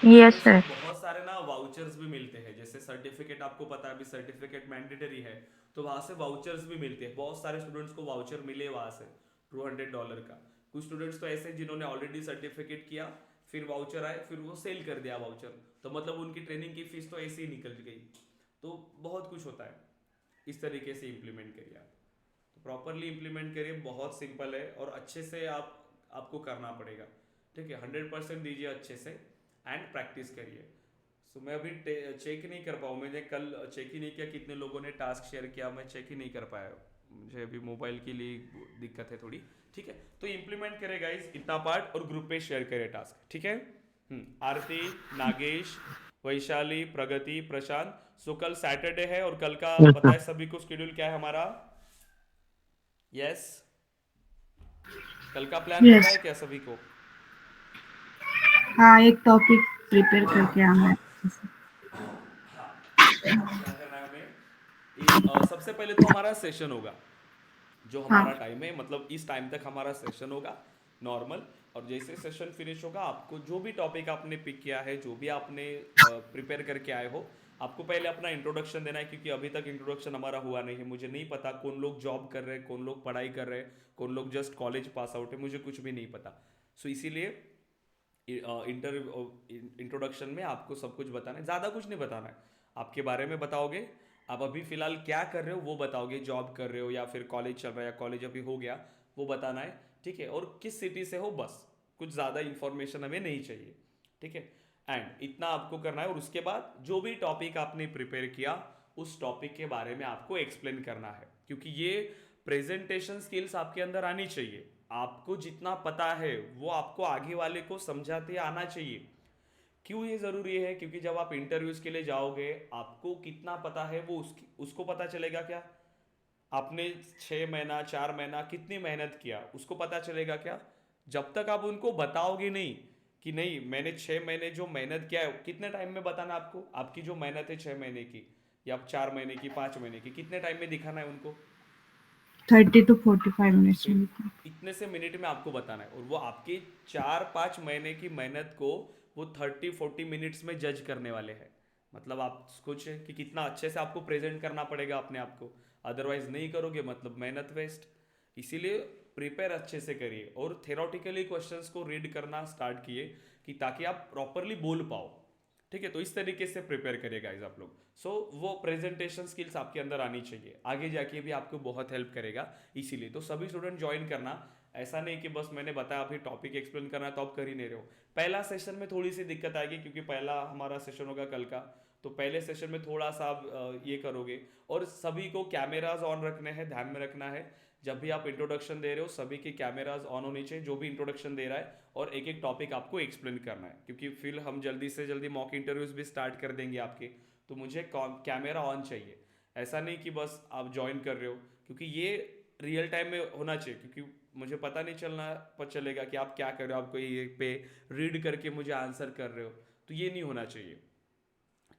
Yes sir. बहुत सारे ना वाउचर्स भी मिलते हैं, जैसे सर्टिफिकेट, आपको पता है अभी सर्टिफिकेट मैंडेटरी है, तो वहां से वाउचर्स भी मिलते हैं। बहुत सारे स्टूडेंट्स को वाउचर मिले वहां से $200 का। कुछ स्टूडेंट्स तो ऐसे जिन्होंने ऑलरेडी सर्टिफिकेट किया, फिर वाउचर आए, फिर वो सेल कर दिया वाउचर, तो मतलब उनकी ट्रेनिंग की फीस तो ऐसे ही निकल गई। तो बहुत कुछ होता है, इस तरीके से इम्प्लीमेंट करिए आप, तो प्रॉपरली इम्प्लीमेंट करिए, बहुत सिंपल है और अच्छे से आपको करना पड़ेगा, ठीक है? 100% दीजिए अच्छे से एंड प्रैक्टिस करिए। सो मैं अभी चेक नहीं कर पाऊँ, मैंने कल चेक ही नहीं किया कितने लोगों ने टास्क शेयर किया, मैं चेक ही नहीं कर पाया, मुझे अभी मोबाइल के लिए दिक्कत है थोड़ी, ठीक है? तो इम्प्लीमेंट करे गाइस इतना पार्ट और ग्रुप पे शेयर करे टास्क, ठीक है? आरती, नागेश, वैशाली, प्रगति, प्रशांत। सो कल सैटरडे है और कल का पता है सभी को शेड्यूल क्या है हमारा? यस, कल का प्लान पता है क्या सभी को? हाँ, एक टॉपिक प्रिपेयर करके आना है। क्या करना है हमें? सबसे पहले तो हमारा सेशन होगा, जो हमारा टाइम है, मतलब इस टाइम तक हमारा सेशन होगा नॉर्मल, और जैसे सेशन फिनिश होगा आपको जो भी टॉपिक आपने पिक किया है, जो भी आपने प्रिपेयर करके आए हो, आपको पहले अपना इंट्रोडक्शन देना है, क्योंकि अभी तक इंट्रोडक्शन हमारा हुआ नहीं है। मुझे नहीं पता कौन लोग जॉब कर रहे हैं, कौन लोग पढ़ाई कर रहे हैं, कौन लोग जस्ट कॉलेज पास आउट है, मुझे कुछ भी नहीं पता। सो इसीलिए इंट्रोडक्शन में आपको सब कुछ बताना है, ज़्यादा कुछ नहीं बताना है। आपके बारे में बताओगे, आप अभी फिलहाल क्या कर रहे हो वो बताओगे, जॉब कर रहे हो या फिर कॉलेज चल रहा है या कॉलेज अभी हो गया वो बताना है, ठीक है। और किस सिटी से हो, बस कुछ ज़्यादा इंफॉर्मेशन हमें नहीं चाहिए, ठीक है। एंड इतना आपको करना है, और उसके बाद जो भी टॉपिक आपने प्रिपेयर किया उस टॉपिक के बारे में आपको एक्सप्लेन करना है, क्योंकि ये प्रेजेंटेशन स्किल्स आपके अंदर आनी चाहिए। आपको जितना पता है वो आपको आगे वाले को समझाते आना चाहिए। क्यों ये ज़रूरी है? क्योंकि जब आप इंटरव्यूज़ के लिए जाओगे, आपको कितना पता है वो उसको पता चलेगा क्या? आपने 6 महीना 4 महीना कितनी मेहनत किया उसको पता चलेगा क्या? जब तक आप उनको बताओगे नहीं कि नहीं मैंने 6 महीने जो मेहनत किया है, कितने टाइम में बताना है आपको, आपकी जो मेहनत है 6 महीने की या 4 महीने की 5 महीने की, कितने टाइम में दिखाना है उनको? 30 to 45 minutes तो में लिखना। इतने से मिनट में आपको बताना है, और वो आपकी 4-5 महीने की मेहनत को वो 30-40 मिनट्स में जज करने वाले हैं। मतलब आप कुछ कि कितना अच्छे से आपको प्रेजेंट करना पड़ेगा अपने आप को, अदरवाइज नहीं करोगे मतलब मेहनत वेस्ट। इसीलिए प्रिपेयर अच्छे से करिए, और थेरोटिकली क्वेश्चंस को रीड करना स्टार्ट किए कि ताकि आप प्रॉपरली बोल पाओ, ठीक है। तो इस तरीके से प्रिपेयर करिए गाइज आप लोग। सो वो प्रेजेंटेशन स्किल्स आपके अंदर आनी चाहिए, आगे जाके भी आपको बहुत हेल्प करेगा। इसीलिए तो सभी स्टूडेंट ज्वाइन करना, ऐसा नहीं कि बस मैंने बताया अभी टॉपिक एक्सप्लेन करना तो आप कर ही नहीं रहे हो। पहला सेशन में थोड़ी सी दिक्कत आएगी, क्योंकि पहला हमारा सेशन होगा कल का, तो पहले सेशन में थोड़ा सा आप ये करोगे। और सभी को कैमराज ऑन रखने हैं, ध्यान में रखना है जब भी आप इंट्रोडक्शन दे रहे हो सभी के कैमराज ऑन होने चाहिए, जो भी इंट्रोडक्शन दे रहा है, और एक एक टॉपिक आपको एक्सप्लेन करना है, क्योंकि फिर हम जल्दी से जल्दी मॉक इंटरव्यूज भी स्टार्ट कर देंगे आपके। तो मुझे कैमरा ऑन चाहिए, ऐसा नहीं कि बस आप ज्वाइन कर रहे हो, क्योंकि ये रियल टाइम में होना चाहिए, क्योंकि मुझे पता नहीं चलेगा कि आप क्या कर रहे हो, आप कोई पे रीड करके मुझे आंसर कर रहे हो, तो ये नहीं होना चाहिए,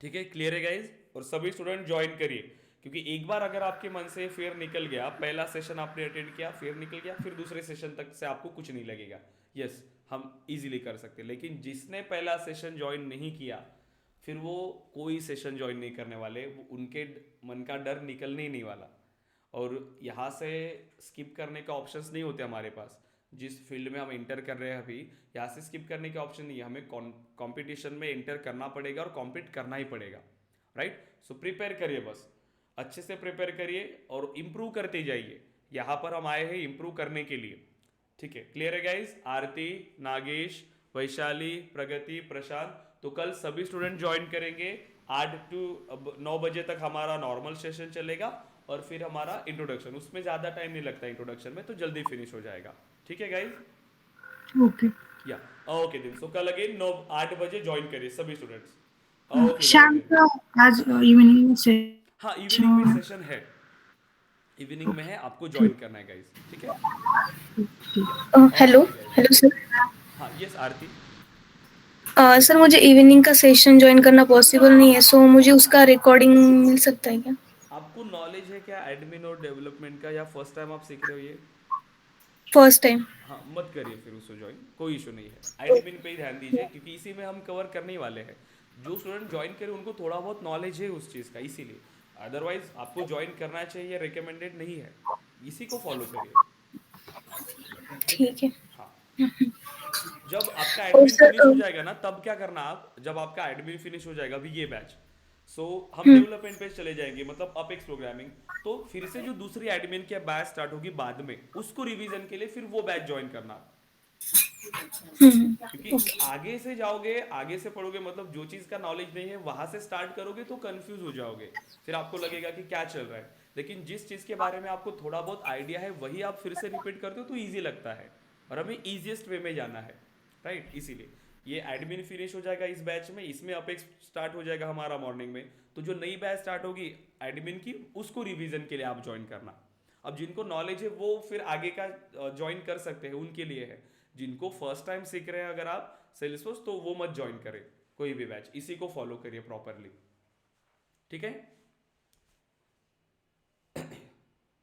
ठीक है। क्लियर है गाइज? और सभी स्टूडेंट ज्वाइन करिए, क्योंकि एक बार अगर आपके मन से फिर निकल गया, पहला सेशन आपने अटेंड किया फिर निकल गया, फिर दूसरे सेशन तक से आपको कुछ नहीं लगेगा। यस, हम इजीली कर सकते हैं, लेकिन जिसने पहला सेशन ज्वाइन नहीं किया फिर वो कोई सेशन ज्वाइन नहीं करने वाले, उनके मन का डर निकलने ही नहीं वाला। और यहाँ से स्किप करने का ऑप्शंस नहीं होते हमारे पास, जिस फील्ड में हम इंटर कर रहे हैं अभी, यहाँ से स्किप करने के ऑप्शन नहीं है, हमें कंपटीशन में इंटर करना पड़ेगा और कॉम्पीट करना ही पड़ेगा, राइट। सो प्रिपेयर करिए, बस अच्छे से प्रिपेयर करिए और इम्प्रूव करते जाइए। यहाँ पर हम आए हैं इम्प्रूव करने के लिए, ठीक है। क्लियर है गाइज? आरती, नागेश, वैशाली, प्रगति, प्रशांत, तो कल सभी स्टूडेंट ज्वाइन करेंगे। 8 to 9 बजे तक हमारा नॉर्मल सेशन चलेगा, और फिर हमारा इंट्रोडक्शन, उसमें ज़्यादा टाइम नहीं लगता इंट्रोडक्शन में, तो जल्दी फिनिश हो जाएगा, ठीक है गाइज? ओके। या ओके दिन, सो कल अगेन 8 बजे ज्वाइन करिए सभी स्टूडेंट्स। ओके शाम गाइज। का आज इवनिंग में हाँ, सेशन इवनिंग में होगा। सेशन है, इवनिंग में है, आपको ज्वाइन करना है गाइज, ठीक है। Hello okay guys. Hello sir. हाँ यस आरती। सर मुझे इवनिंग का सेशन ज्वाइन करना पॉसिबल नहीं है, सो मुझे उसका रिकॉर्डिंग मिल सकता है क्या? आपको नॉलेज है क्या एडमिन और डेवलपमेंट का, या फर्स्ट टाइम आप सीख रहे हो ये? First time. हाँ, मत करिए फिर उसको ज्वाइन, कोई इशू नहीं है, एडमिन पे ही ध्यान दीजिए, क्योंकि इसी में हम कवर करने ही वाले हैं। जो स्टूडेंट ज्वाइन करे उनको थोड़ा बहुत नॉलेज है उस चीज़ का, इसीलिए। अदरवाइज आपको ज्वाइन करना चाहिए, रिकमेंडेड नहीं है, इसी को फॉलो करिए। ठीक है। हाँ, जब आपका और एडमिन फिनिश हो सर जाएगा ना, तब क्या करना आप, जब आपका एडमिन फिनिश हो जाएगा अभी ये बैच, सो हम डेवलपमेंट पे चले जाएंगे, मतलब अपेक्स प्रोग्रामिंग, तो फिर से जो दूसरी एडमिन की बैच स्टार्ट होगी बाद में, उसको रिवीजन के लिए फिर वो बैच ज्वाइन करना। क्योंकि ओके। आगे से जाओगे, आगे से पढ़ोगे, मतलब जो चीज़ का नॉलेज नहीं है वहां से स्टार्ट करोगे तो कंफ्यूज हो जाओगे, फिर आपको लगेगा कि क्या चल रहा है। लेकिन जिस चीज़ के बारे में आपको थोड़ा बहुत आइडिया है वही आप फिर से रिपीट करते हो तो ईजी लगता है, और हमें ईजिएस्ट वे में जाना है, राइट। इसीलिए ये एडमिन फिनिश हो जाएगा इस बैच में, इसमें अपेक्स स्टार्ट हो जाएगा हमारा मॉर्निंग में, तो जो नई बैच स्टार्ट होगी एडमिन की, उसको रिवीजन के लिए आप ज्वाइन करना। अब जिनको नॉलेज है वो फिर आगे का ज्वाइन कर सकते हैं, उनके लिए है। जिनको फर्स्ट टाइम सीख रहे हैं अगर आप सेल्सफोर्स, तो वो मत ज्वाइन करें कोई भी बैच, इसी को फॉलो करिए प्रॉपरली, ठीक है।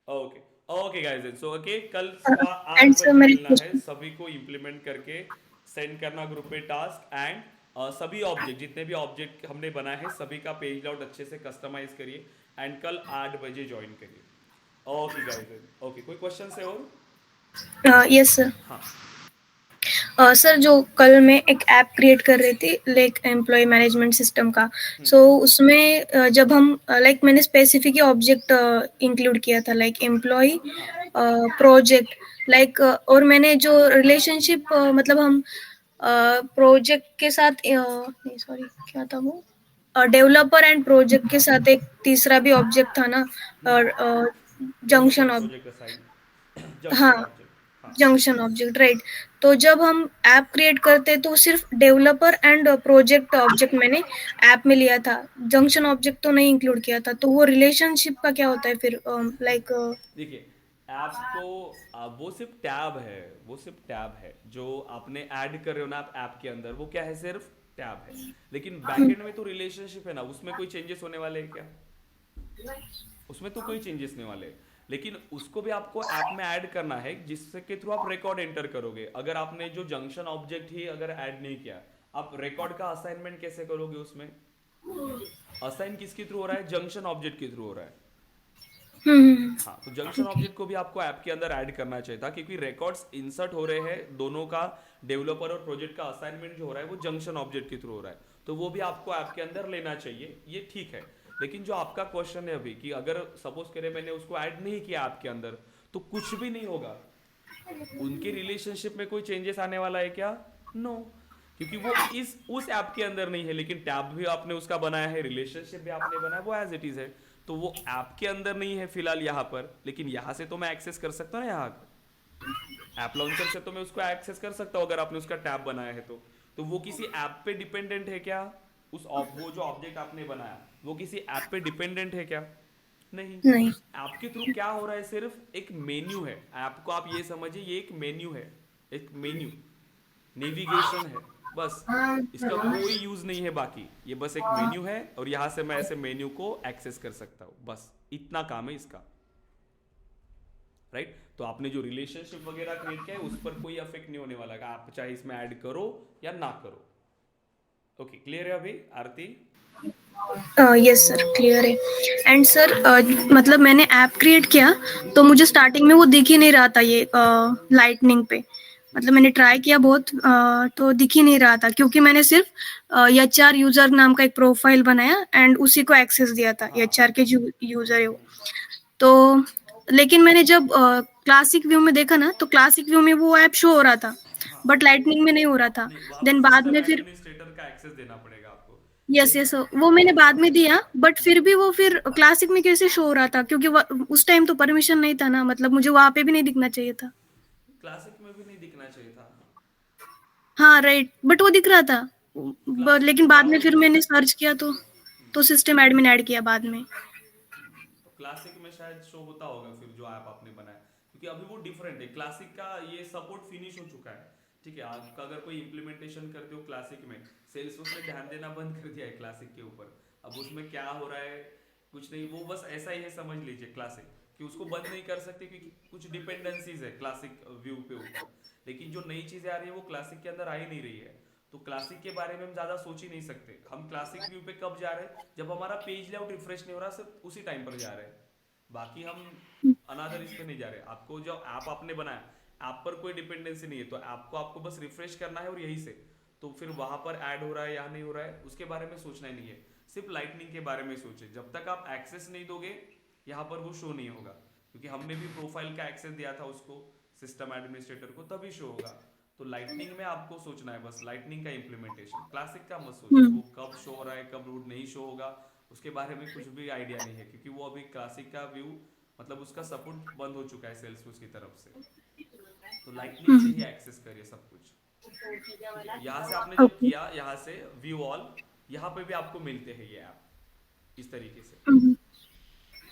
Okay okay guys, so okay, कल सुबह 8 एंड सर बजे मेरी मिलना है, क्वेश्चन। सभी को इम्प्लीमेंट करके सेंड करना ग्रुप पे टास्क, एंड सभी ऑब्जेक्ट, जितने भी ऑब्जेक्ट हमने बनाए हैं सभी का पेज लाउट अच्छे से कस्टमाइज करिए एंड कल 8 बजे ज्वाइन करिए। ओके गाइस, ओके, कोई क्वेश्चन है और? Yes sir. हाँ। सर जो कल मैं एक ऐप क्रिएट कर रही थी लाइक एम्प्लॉय मैनेजमेंट सिस्टम का, सो उसमें जब हम लाइक मैंने स्पेसिफिक ऑब्जेक्ट इंक्लूड किया था लाइक एम्प्लॉय प्रोजेक्ट लाइक, और मैंने जो रिलेशनशिप मतलब हम प्रोजेक्ट के साथ नहीं सॉरी क्या था वो, डेवलपर एंड प्रोजेक्ट के साथ एक तीसरा भी ऑब्जेक्ट था ना, और डेवलपर जंक्शन और ऑब्जेक्ट। प्रोजेक्ट असाइन, हाँ, जंक्शन ऑब्जेक्ट, हाँ। Junction object right. तो जब हम ऐप क्रिएट करते हैं तो सिर्फ डेवलपर एंड प्रोजेक्ट ऑब्जेक्ट मैंने ऐप में लिया था, जंक्शन ऑब्जेक्ट तो नहीं इंक्लूड किया था, तो वो रिलेशनशिप का क्या होता है फिर लाइक? देखिए, ऐप तो वो सिर्फ टैब है, वो सिर्फ टैब है जो आपने ऐड कर रहे हो ना आप ऐप के अंदर, वो क्या है, सिर्फ टैब है। लेकिन बैकएंड में तो रिलेशनशिप है ना, उसमें कोई चेंजेस होने वाले हैं क्या? उसमें तो कोई चेंजेस नहीं वाले, लेकिन उसको भी आपको ऐप में ऐड करना है जिससे के थ्रू आप रिकॉर्ड एंटर करोगे। अगर आपने जो जंक्शन ऑब्जेक्ट ही अगर ऐड नहीं किया, आप रिकॉर्ड का असाइनमेंट कैसे करोगे? उसमें असाइन किसके थ्रू हो रहा है? जंक्शन ऑब्जेक्ट के थ्रू हो रहा है। हाँ, तो जंक्शन ऑब्जेक्ट को भी आपको ऐप के अंदर ऐड करना चाहिए था, क्योंकि रिकॉर्ड्स इंसर्ट हो रहे हैं दोनों का, डेवलपर और प्रोजेक्ट का असाइनमेंट जो हो रहा है वो जंक्शन ऑब्जेक्ट के थ्रू हो रहा है, तो वो भी आपको ऐप के अंदर लेना चाहिए, ये ठीक है। लेकिन जो आपका क्वेश्चन है अभी कि अगर सपोज करें मैंने उसको ऐड नहीं किया ऐप के अंदर, तो कुछ भी नहीं होगा, उनके रिलेशनशिप में कोई चेंजेस आने वाला है क्या? नो, क्योंकि वो इस उस ऐप के अंदर नहीं है, लेकिन टैब भी आपने उसका बनाया है, रिलेशनशिप भी आपने बनाया, वो एज इट इज है, तो वो ऐप के अंदर नहीं है फिलहाल यहाँ पर, लेकिन यहाँ से तो मैं एक्सेस कर सकता हूँ ना, यहाँ ऐप लॉन्चर से तो मैं उसको एक्सेस कर सकता हूँ अगर आपने उसका टैब बनाया है तो वो किसी ऐप पे डिपेंडेंट है क्या? वो जो ऑब्जेक्ट आपने बनाया वो किसी ऐप पे डिपेंडेंट है क्या? नहीं। नहीं। ऐप के थ्रू क्या हो रहा है, सिर्फ एक मेन्यू है, ऐप को आप ये समझिए ये एक मेन्यू है, एक मेन्यू नेविगेशन है, बस, इसका कोई यूज नहीं है बाकी, ये बस एक मेन्यू है और यहां से मैं ऐसे मेन्यू को एक्सेस कर सकता हूं, बस इतना काम है इसका, राइट? तो आपने जो रिलेशनशिप वगैरह क्रिएट किया है उस पर कोई इफेक्ट नहीं होने वाला, आप चाहे इसमें ऐड करो या ना करो। ओके, क्लियर है अभी आरती? यस सर, क्लियर है। एंड सर मतलब मैंने ऐप क्रिएट किया तो मुझे स्टार्टिंग में वो दिख ही नहीं रहा था ये लाइटनिंग पे, मतलब मैंने ट्राई किया बहुत तो दिख ही नहीं रहा था, क्योंकि मैंने सिर्फ HR यूजर नाम का एक प्रोफाइल बनाया एंड उसी को एक्सेस दिया था, HR के जो यूजर है वो। तो लेकिन मैंने जब क्लासिक व्यू में देखा ना, तो क्लासिक व्यू में वो ऐप शो हो रहा था बट लाइटनिंग में नहीं हो रहा था। नहीं, वहां पे देन बाद सिस्टम में फिर एडमिनिस्ट्रेटर का एक्सेस देना पड़ेगा आपको। यस यस, वो मैंने बाद में दिया, बट फिर भी वो फिर क्लासिक में कैसे शो हो रहा था, क्योंकि उस टाइम तो परमिशन नहीं था ना, मतलब मुझे वहां पे भी नहीं दिखना चाहिए था। क्लासिक में भी नहीं दिखना चाहिए था। हाँ राइट, बट वो दिख रहा था। क्लासिक लेकिन में बाद क्या में फिर होगा? मैंने सर्च किया तो सिस्टम एडमिन ऐड किया बाद में। तो क्लासिक में शायद शो होता होगा फिर जो ऐप आपने बनाया, क्योंकि अभी वो डिफरेंट है, क्लासिक का ये सपोर्ट फिनिश हो चुका है, ठीक है? आपका अगर कोई इंप्लीमेंटेशन करते हो क्लासिक में, सेल्सफोर्स ने ध्यान देना बंद कर दिया है क्लासिक के ऊपर, अब उसमें क्या हो रहा है कुछ नहीं, वो बस ऐसा ही है समझ लीजिए क्लासिक, कि उसको बंद नहीं कर सकते क्योंकि कुछ डिपेंडेंसीज है क्लासिक व्यू पे ऊपर, लेकिन जो नई चीजें आ रही है वो क्लासिक के अंदर आ ही नहीं रही है, तो क्लासिक के बारे में हम ज्यादा सोच ही नहीं सकते। हम क्लासिक व्यू पे कब जा रहे हैं? जब हमारा पेज लेआउट रिफ्रेश नहीं हो रहा, सिर्फ उसी टाइम पर जा रहे हैं, बाकी हम अनादर इस पे नहीं जा रहे। आपको जो ऐप आपने बनाया, ऐप पर कोई डिपेंडेंसी नहीं है, तो ऐप को आपको बस रिफ्रेश करना है और यही से, तो फिर वहां पर ऐड हो रहा है या नहीं हो रहा है उसके बारे में सोचना ही नहीं है, सिर्फ लाइटनिंग के बारे में सोचे। जब तक आप एक्सेस नहीं दोगे यहाँ पर वो शो नहीं होगा, क्योंकि हमने भी प्रोफाइल का एक्सेस दिया था उसको, सिस्टम एडमिनिस्ट्रेटर को, तभी शो होगा। तो लाइटनिंग में आपको सोचना है बस, लाइटनिंग का इम्प्लीमेंटेशन, क्लासिक का मत सोचिए वो कब शो हो रहा है कब रूट नहीं शो होगा, उसके बारे में कुछ भी आइडिया नहीं है, क्योंकि वो अभी क्लासिक का व्यू मतलब उसका सपोर्ट बंद हो चुका है सेल्सफोर्स की तरफ से, तो लाइटनिंग से ही एक्सेस करिए सब कुछ। यहाँ से आपने जब ओके। किया, यहाँ से व्यू ऑल, यहाँ पे भी आपको मिलते हैं ये ऐप इस तरीके से,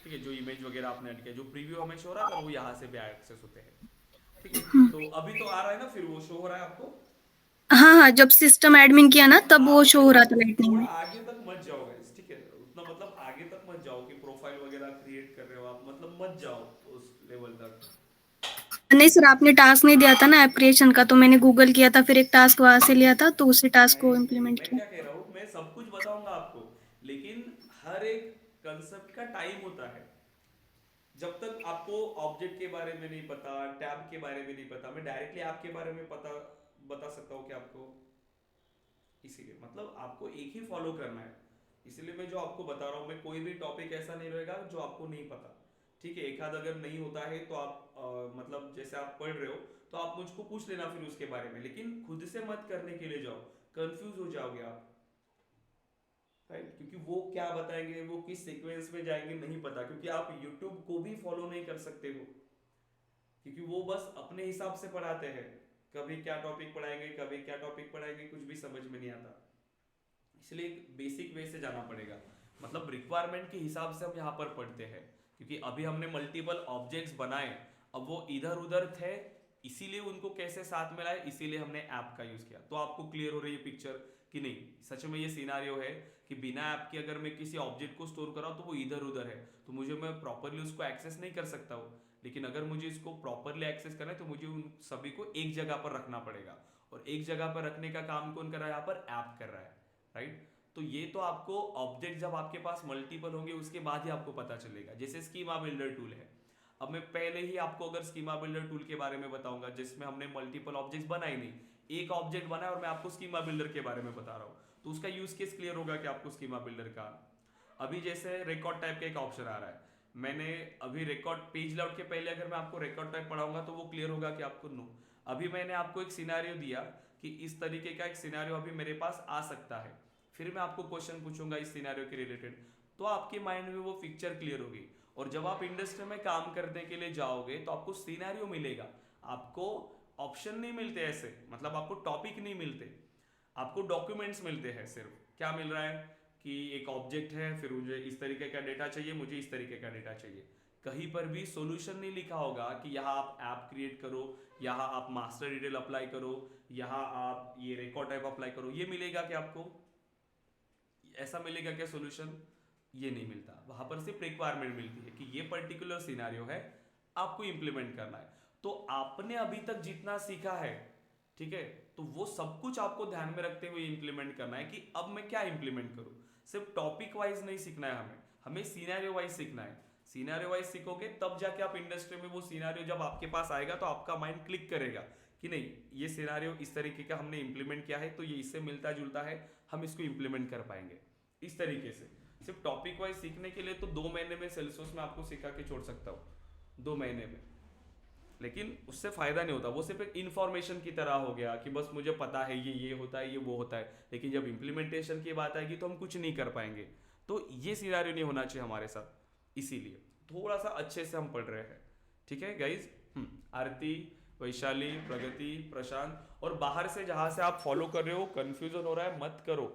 ठीक है? जो इमेज वगैरह आपने ऐड किया, जो प्रीव्यू हमें शो हो रहा था वो यहाँ से भी एक्सेस होते हैं, ठीक है? तो अभी तो आ रहा है ना, फिर वो शो हो रहा है आपको? हाँ हाँ, जब सिस्टम एडमिन किया ना तब वो आप शो हो रहा था लाइटनिंग थोड़ा में। आगे तक मत जाओ guys, ठीक है? उतना मतलब आगे तक मत जाओ कि प्रोफाइल वगैरह क्रिएट कर रहे हो आप, मतलब मत जाओ उस लेवल तक, नहीं सर, आपने टास्क नहीं दिया था ना ऐप क्रिएशन का, तो मैंने गूगल किया था, फिर एक टास्क वहां से लिया था, तो उसी टास्क को इम्प्लीमेंट मैं किया। क्या कह रहा हूँ, मैं सब कुछ बताऊंगा आपको, लेकिन हर एक कंसेप्ट का टाइम होता है। जब तक आपको ऑब्जेक्ट के बारे में नहीं पता, टैब के बारे में नहीं पता, मैं डायरेक्टली ऐप के बारे में पता बता सकता हूँ कि आपको, इसीलिए मतलब आपको एक ही फॉलो करना है। इसीलिए मैं जो आपको बता रहा हूँ, मैं कोई भी टॉपिक ऐसा नहीं रहेगा जो आपको नहीं पता। ठीक है, एक आध अगर नहीं होता है तो आप मतलब जैसे आप पढ़ रहे हो तो आप मुझको पूछ लेना फिर उसके बारे में, लेकिन खुद से मत करने के लिए जाओ, कंफ्यूज हो जाओगे आप, राइट? क्योंकि वो क्या बताएंगे, वो किस सीक्वेंस में जाएंगे नहीं पता, क्योंकि आप यूट्यूब को भी फॉलो नहीं कर सकते हो, क्योंकि वो बस अपने हिसाब से पढ़ाते हैं। कभी क्या टॉपिक पढ़ाएंगे, कभी क्या टॉपिक पढ़ाएंगे, कुछ भी समझ में नहीं आता। इसलिए एक बेसिक वे से जाना पड़ेगा, मतलब रिक्वायरमेंट के हिसाब से हम यहाँ पर पढ़ते हैं। क्योंकि अभी हमने मल्टीपल ऑब्जेक्ट्स बनाए, अब वो इधर उधर थे, इसीलिए उनको कैसे साथ में लाए, इसीलिए हमने ऐप का यूज किया। तो आपको क्लियर हो रही है पिक्चर कि नहीं? सच में ये सिनारियो है कि बिना ऐप के अगर मैं किसी ऑब्जेक्ट को स्टोर कराऊँ तो वो इधर उधर है, तो मुझे मैं प्रॉपरली उसको एक्सेस नहीं कर सकता हूँ। लेकिन अगर मुझे इसको प्रॉपरली एक्सेस करना है तो मुझे उन सभी को एक जगह पर रखना पड़ेगा, और एक जगह पर रखने का काम कौन कर रहा है? यहाँ पर ऐप कर रहा है, राइट? तो ये तो आपको ऑब्जेक्ट जब आपके पास मल्टीपल होंगे उसके बाद ही आपको पता चलेगा। जैसे स्कीमा बिल्डर टूल है, अब मैं पहले ही आपको अगर स्कीमा बिल्डर टूल के बारे में बताऊंगा जिसमें हमने मल्टीपल ऑब्जेक्ट्स बनाए नहीं, एक ऑब्जेक्ट बनाया, और मैं आपको स्कीमा बिल्डर के बारे में बता रहा हूँ, तो उसका यूज केस क्लियर होगा कि आपको स्कीमा बिल्डर का। अभी जैसे रिकॉर्ड टाइप का एक ऑप्शन आ रहा है, मैंने अभी रिकॉर्ड पेज लाउट के पहले अगर मैं आपको रिकॉर्ड टाइप पढ़ाऊंगा तो वो क्लियर होगा कि आपको नो। अभी मैंने आपको एक सिनारियो दिया कि इस तरीके का एक सिनारियो अभी मेरे पास आ सकता है, फिर मैं आपको क्वेश्चन पूछूंगा इस सिनारियो के रिलेटेड, तो आपके माइंड में वो पिक्चर क्लियर होगी। और जब आप इंडस्ट्री में काम करने के लिए जाओगे तो आपको सिनारियो मिलेगा, आपको ऑप्शन नहीं मिलते ऐसे, मतलब आपको टॉपिक नहीं मिलते, आपको डॉक्यूमेंट्स मिलते हैं। सिर्फ क्या मिल रहा है कि एक ऑब्जेक्ट है, फिर मुझे इस तरीके का डेटा चाहिए, मुझे इस तरीके का डेटा चाहिए। कहीं पर भी सॉल्यूशन नहीं लिखा होगा कि यहाँ आप ऐप क्रिएट करो, यहाँ आप मास्टर डिटेल अप्लाई करो, यहाँ आप ये रिकॉर्ड टाइप अप्लाई करो। ये मिलेगा कि आपको ऐसा मिलेगा क्या सॉल्यूशन? ये नहीं मिलता। वहां पर सिर्फ रिक्वायरमेंट मिलती है कि ये पर्टिकुलर सिनारियो है, आपको इंप्लीमेंट करना है। तो आपने अभी तक जितना सीखा है, ठीक है, तो वो सब कुछ आपको ध्यान में रखते हुए इंप्लीमेंट करना है कि अब मैं क्या इंप्लीमेंट करूं। सिर्फ टॉपिक वाइज नहीं सीखना है हमें, हमें सिनेरियो वाइज सीखना है। सिनेरियो वाइज सीखोगे तब जाके आप इंडस्ट्री में वो सिनेरियो जब आपके पास आएगा तो आपका माइंड क्लिक करेगा कि नहीं, ये सिनेरियो इस तरीके का हमने इंप्लीमेंट किया है, तो ये इससे मिलता जुलता है, हम इसको इंप्लीमेंट कर पाएंगे इस तरीके से। सिर्फ टॉपिक वाइज सीखने के लिए तो 2 महीने में सेल्सियस में आपको सिखा के छोड़ सकता हूँ, 2 महीने में, लेकिन उससे फायदा नहीं होता। वो सिर्फ एक इन्फॉर्मेशन की तरह हो गया कि बस मुझे पता है ये होता है, ये वो होता है, लेकिन जब इम्प्लीमेंटेशन की बात आएगी तो हम कुछ नहीं कर पाएंगे। तो ये सिनेरियो नहीं होना चाहिए हमारे साथ, इसीलिए थोड़ा सा अच्छे से हम पढ़ रहे हैं। ठीक है गाइज? आरती, वैशाली, प्रगति, प्रशांत, और बाहर से जहां से आप फॉलो कर रहे हो कंफ्यूजन हो रहा है, मत करो,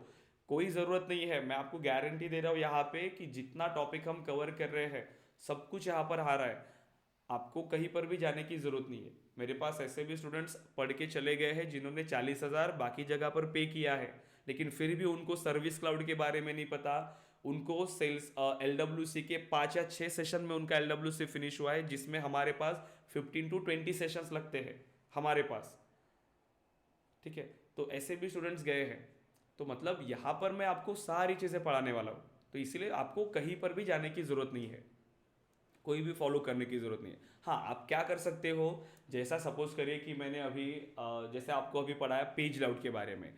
कोई ज़रूरत नहीं है। मैं आपको गारंटी दे रहा हूँ यहाँ पे कि जितना टॉपिक हम कवर कर रहे हैं सब कुछ यहाँ पर आ रहा है, आपको कहीं पर भी जाने की ज़रूरत नहीं है। मेरे पास ऐसे भी स्टूडेंट्स पढ़ के चले गए हैं जिन्होंने 40,000 बाकी जगह पर पे किया है, लेकिन फिर भी उनको सर्विस क्लाउड के बारे में नहीं पता। उनको सेल्स LWC के 5 या 6 सेशन में उनका LWC फिनिश हुआ है, जिसमें हमारे पास 15 to 20 सेशंस लगते हैं हमारे पास। ठीक है, तो ऐसे भी स्टूडेंट्स गए हैं। तो मतलब यहाँ पर मैं आपको सारी चीज़ें पढ़ाने वाला हूँ, तो इसीलिए आपको कहीं पर भी जाने की ज़रूरत नहीं है, कोई भी फॉलो करने की ज़रूरत नहीं है। हाँ, आप क्या कर सकते हो, जैसा सपोज करिए कि मैंने अभी जैसे आपको अभी पढ़ाया पेज लाउट के बारे में,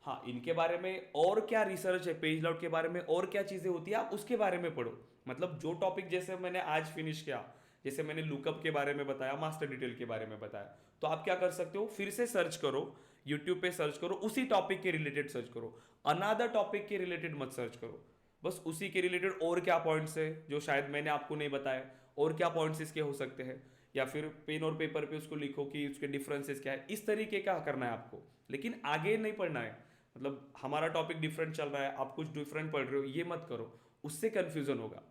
हाँ, इनके बारे में और क्या रिसर्च है, पेज लाउट के बारे में और क्या चीज़ें होती है, आप उसके बारे में पढ़ो। मतलब जो टॉपिक जैसे मैंने आज फिनिश किया, जैसे मैंने लुकअप के बारे में बताया, मास्टर डिटेल के बारे में बताया, तो आप क्या कर सकते हो, फिर से सर्च करो, यूट्यूब पे सर्च करो, उसी टॉपिक के रिलेटेड सर्च करो, अनदर टॉपिक के रिलेटेड मत सर्च करो, बस उसी के रिलेटेड और क्या पॉइंट्स है जो शायद मैंने आपको नहीं बताया, और क्या पॉइंट्स इसके हो सकते हैं, या फिर पेन और पेपर पे उसको लिखो कि उसके डिफरेंसेस क्या है। इस तरीके का करना है आपको, लेकिन आगे नहीं पढ़ना है। मतलब हमारा टॉपिक डिफरेंट चल रहा है, आप कुछ डिफरेंट पढ़ रहे हो, ये मत करो, उससे कंफ्यूजन होगा।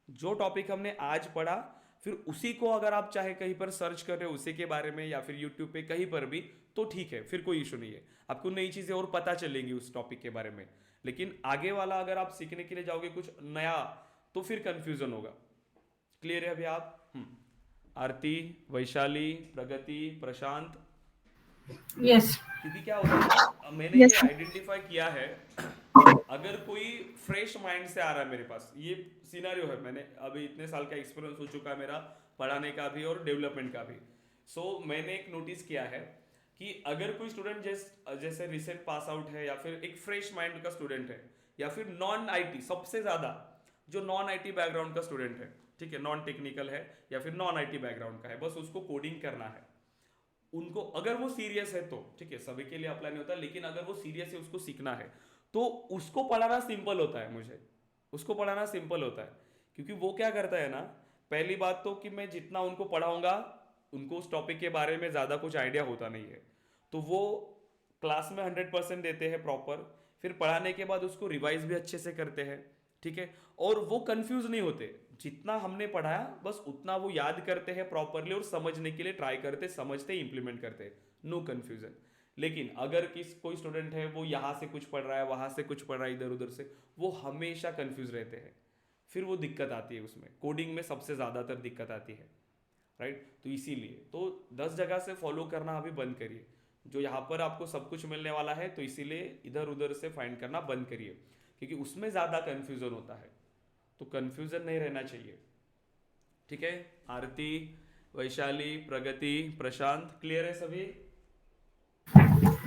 जो टॉपिक हमने आज पढ़ा फिर उसी को अगर आप चाहे कहीं पर सर्च कर रहे हो उसी के बारे में, या फिर यूट्यूब पे कहीं पर भी, तो ठीक है, फिर कोई इशू नहीं है, आपको नई चीज़ें और पता चलेंगी उस टॉपिक के बारे में। लेकिन आगे वाला अगर आप सीखने के लिए जाओगे कुछ नया, तो फिर कंफ्यूजन होगा। क्लियर है अभी आप? आरती, वैशाली, प्रगति, प्रशांत। यस क्योंकि क्या होता है ना, मैंने Yes, ये sir. आइडेंटिफाई किया है, अगर कोई फ्रेश माइंड से आ रहा है मेरे पास, ये सिनेरियो है, मैंने अभी इतने साल का एक्सपीरियंस हो चुका है मेरा पढ़ाने का भी और डेवलपमेंट का भी। सो मैंने एक नोटिस किया है कि अगर कोई स्टूडेंट जैसे रिसेंट पास आउट है या फिर एक फ्रेश माइंड का स्टूडेंट है या फिर नॉन आईटी, सबसे ज़्यादा जो नॉन आईटी बैकग्राउंड का स्टूडेंट है, ठीक है, नॉन टेक्निकल है या फिर नॉन आईटी बैकग्राउंड का है, बस उसको कोडिंग करना है, उनको अगर वो सीरियस है तो ठीक है, सभी के लिए अप्लाई नहीं होता, लेकिन अगर वो सीरियस है, उसको सीखना है, तो उसको पढ़ाना सिंपल होता है। मुझे उसको पढ़ाना सिंपल होता है, क्योंकि वो क्या करता है ना, पहली बात तो कि मैं जितना उनको पढ़ाऊंगा, उनको उस टॉपिक के बारे में ज़्यादा कुछ आइडिया होता नहीं है, तो वो क्लास में 100% देते हैं प्रॉपर, फिर पढ़ाने के बाद उसको रिवाइज भी अच्छे से करते हैं, ठीक है, और वो कंफ्यूज नहीं होते, जितना हमने पढ़ाया बस उतना वो याद करते हैं प्रॉपरली और समझने के लिए ट्राई करते, समझते, इंप्लीमेंट करते, नो कंफ्यूजन। लेकिन अगर कोई स्टूडेंट है वो यहाँ से कुछ पढ़ रहा है, वहाँ से कुछ पढ़ रहा है, इधर उधर से, वो हमेशा कंफ्यूज रहते हैं, फिर वो दिक्कत आती है, उसमें कोडिंग में सबसे ज़्यादातर दिक्कत आती है, राइट। तो इसीलिए तो 10 जगह से फॉलो करना अभी बंद करिए, जो यहाँ पर आपको सब कुछ मिलने वाला है, तो इसीलिए इधर उधर से फाइंड करना बंद करिए, क्योंकि उसमें ज़्यादा कन्फ्यूज़न होता है, तो कन्फ्यूज़न नहीं रहना चाहिए, ठीक है। आरती, वैशाली, प्रगति, प्रशांत, क्लियर है सभी?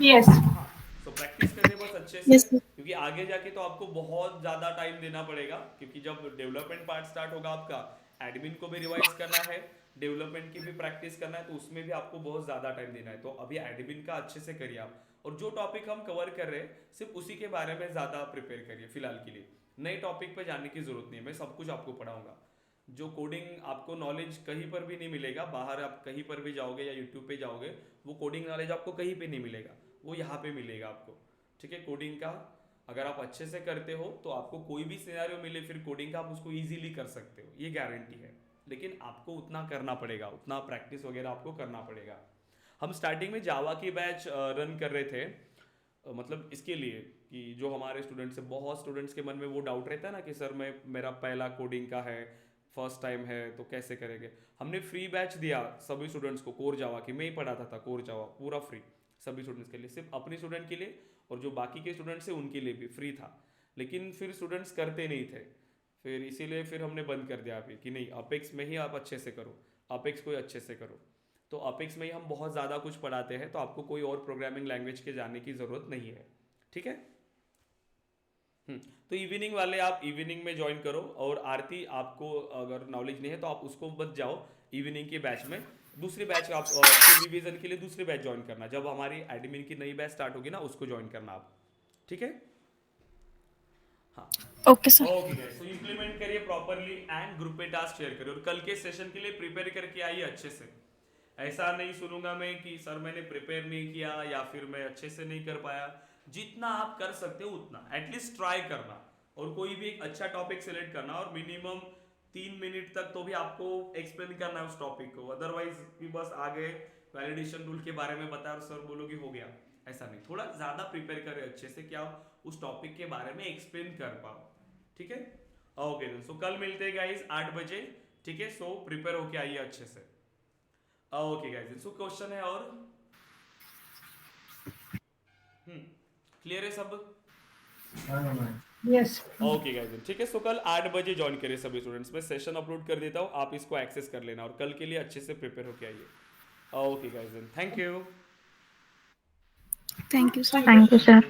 यस हाँ, तो प्रैक्टिस करिए बस अच्छे से, Yes, sir. क्योंकि आगे जाके तो आपको बहुत ज़्यादा टाइम देना पड़ेगा, क्योंकि जब डेवलपमेंट पार्ट स्टार्ट होगा आपका, एडमिन को भी रिवाइज करना है, डेवलपमेंट की भी प्रैक्टिस करना है, तो उसमें भी आपको बहुत ज़्यादा टाइम देना है। तो अभी एडमिन का अच्छे से करिए आप, और जो टॉपिक हम कवर कर रहे हैं सिर्फ उसी के बारे में ज़्यादा प्रिपेयर करिए फिलहाल के लिए, नए टॉपिक पे जाने की ज़रूरत नहीं है, मैं सब कुछ आपको पढ़ाऊंगा। जो कोडिंग आपको नॉलेज कहीं पर भी नहीं मिलेगा, बाहर आप कहीं पर भी जाओगे या यूट्यूब पे जाओगे, वो कोडिंग नॉलेज आपको कहीं पे नहीं मिलेगा, वो यहाँ पे मिलेगा आपको, ठीक है। कोडिंग का अगर आप अच्छे से करते हो तो आपको कोई भी सिनेरियो मिले, फिर कोडिंग का आप उसको इजीली कर सकते हो, ये गारंटी है, लेकिन आपको उतना करना पड़ेगा, उतना प्रैक्टिस वगैरह आपको करना पड़ेगा। हम स्टार्टिंग में जावा की बैच रन कर रहे थे, मतलब इसके लिए कि जो हमारे स्टूडेंट्स है, बहुत स्टूडेंट्स के मन में वो डाउट रहता है ना कि सर मेरा पहला कोडिंग का है, फर्स्ट टाइम है, तो कैसे करेंगे। हमने फ्री बैच दिया सभी स्टूडेंट्स को, कोर जावा की, मैं ही पढ़ाता था कोर जावा, पूरा फ्री सभी स्टूडेंट्स के लिए, सिर्फ अपने स्टूडेंट के लिए, और जो बाकी के स्टूडेंट्स हैं उनके लिए भी फ्री था, लेकिन फिर स्टूडेंट्स करते नहीं थे, फिर इसीलिए फिर हमने बंद कर दिया अभी कि नहीं, अपेक्स में ही आप अच्छे से करो, अपेक्स को ही अच्छे से करो। तो अपेक्स में ही हम बहुत ज़्यादा कुछ पढ़ाते हैं, तो आपको कोई और प्रोग्रामिंग लैंग्वेज के जाने की ज़रूरत नहीं है, ठीक है। तो इवनिंग वाले आप इवनिंग में ज्वाइन करो, और आरती आपको अगर नॉलेज नहीं है तो आप उसको मत जाओ इवनिंग के बैच में, दूसरी बैच आप रिवीजन के लिए दूसरी बैच ज्वाइन करना, जब हमारी एडमिन की नई बैच स्टार्ट होगी ना, उसको ज्वाइन करना आप, ठीक है। हाँ, Okay, sir. ओके गाइस, तो इंप्लीमेंट करिए प्रॉपरली एंड ग्रुप पे टास्क शेयर करिए, और कल के सेशन के लिए प्रिपेयर करके आइए अच्छे से। ऐसा नहीं सुनूंगा मैं कि सर मैंने प्रिपेयर नहीं किया या फिर मैं अच्छे से नहीं कर पाया, जितना आप कर सकते हो उतना एटलीस्ट ट्राई करना, और कोई भी एक अच्छा टॉपिक सेलेक्ट करना, और मिनिमम 3 मिनट तक तो भी आपको एक्सप्लेन करना है उस टॉपिक को, अदरवाइज भी बस आगे वैलिडेशन रूल के बारे में बताया और सर बोलोगे हो गया, ऐसा नहीं, थोड़ा ज़्यादा प्रिपेयर करें अच्छे से कि आप उस टॉपिक के बारे में एक्सप्लेन कर पाओ, ठीक है। ओके, सो कल मिलते हैं गाइस 8 बजे, ठीक है। सो प्रिपेयर होके आइए अच्छे से। ओके गाइस, सो क्वेश्चन है और क्लियर है सब? यस ओके गाइस, ठीक है। सो कल 8 बजे ज्वाइन करिए सभी स्टूडेंट्स, मैं सेशन अपलोड कर देता हूँ, आप इसको एक्सेस कर लेना, और कल के लिए अच्छे से प्रिपेयर होके आइए। Okay guys, thank you. Thank you, sir. Thank you, sir.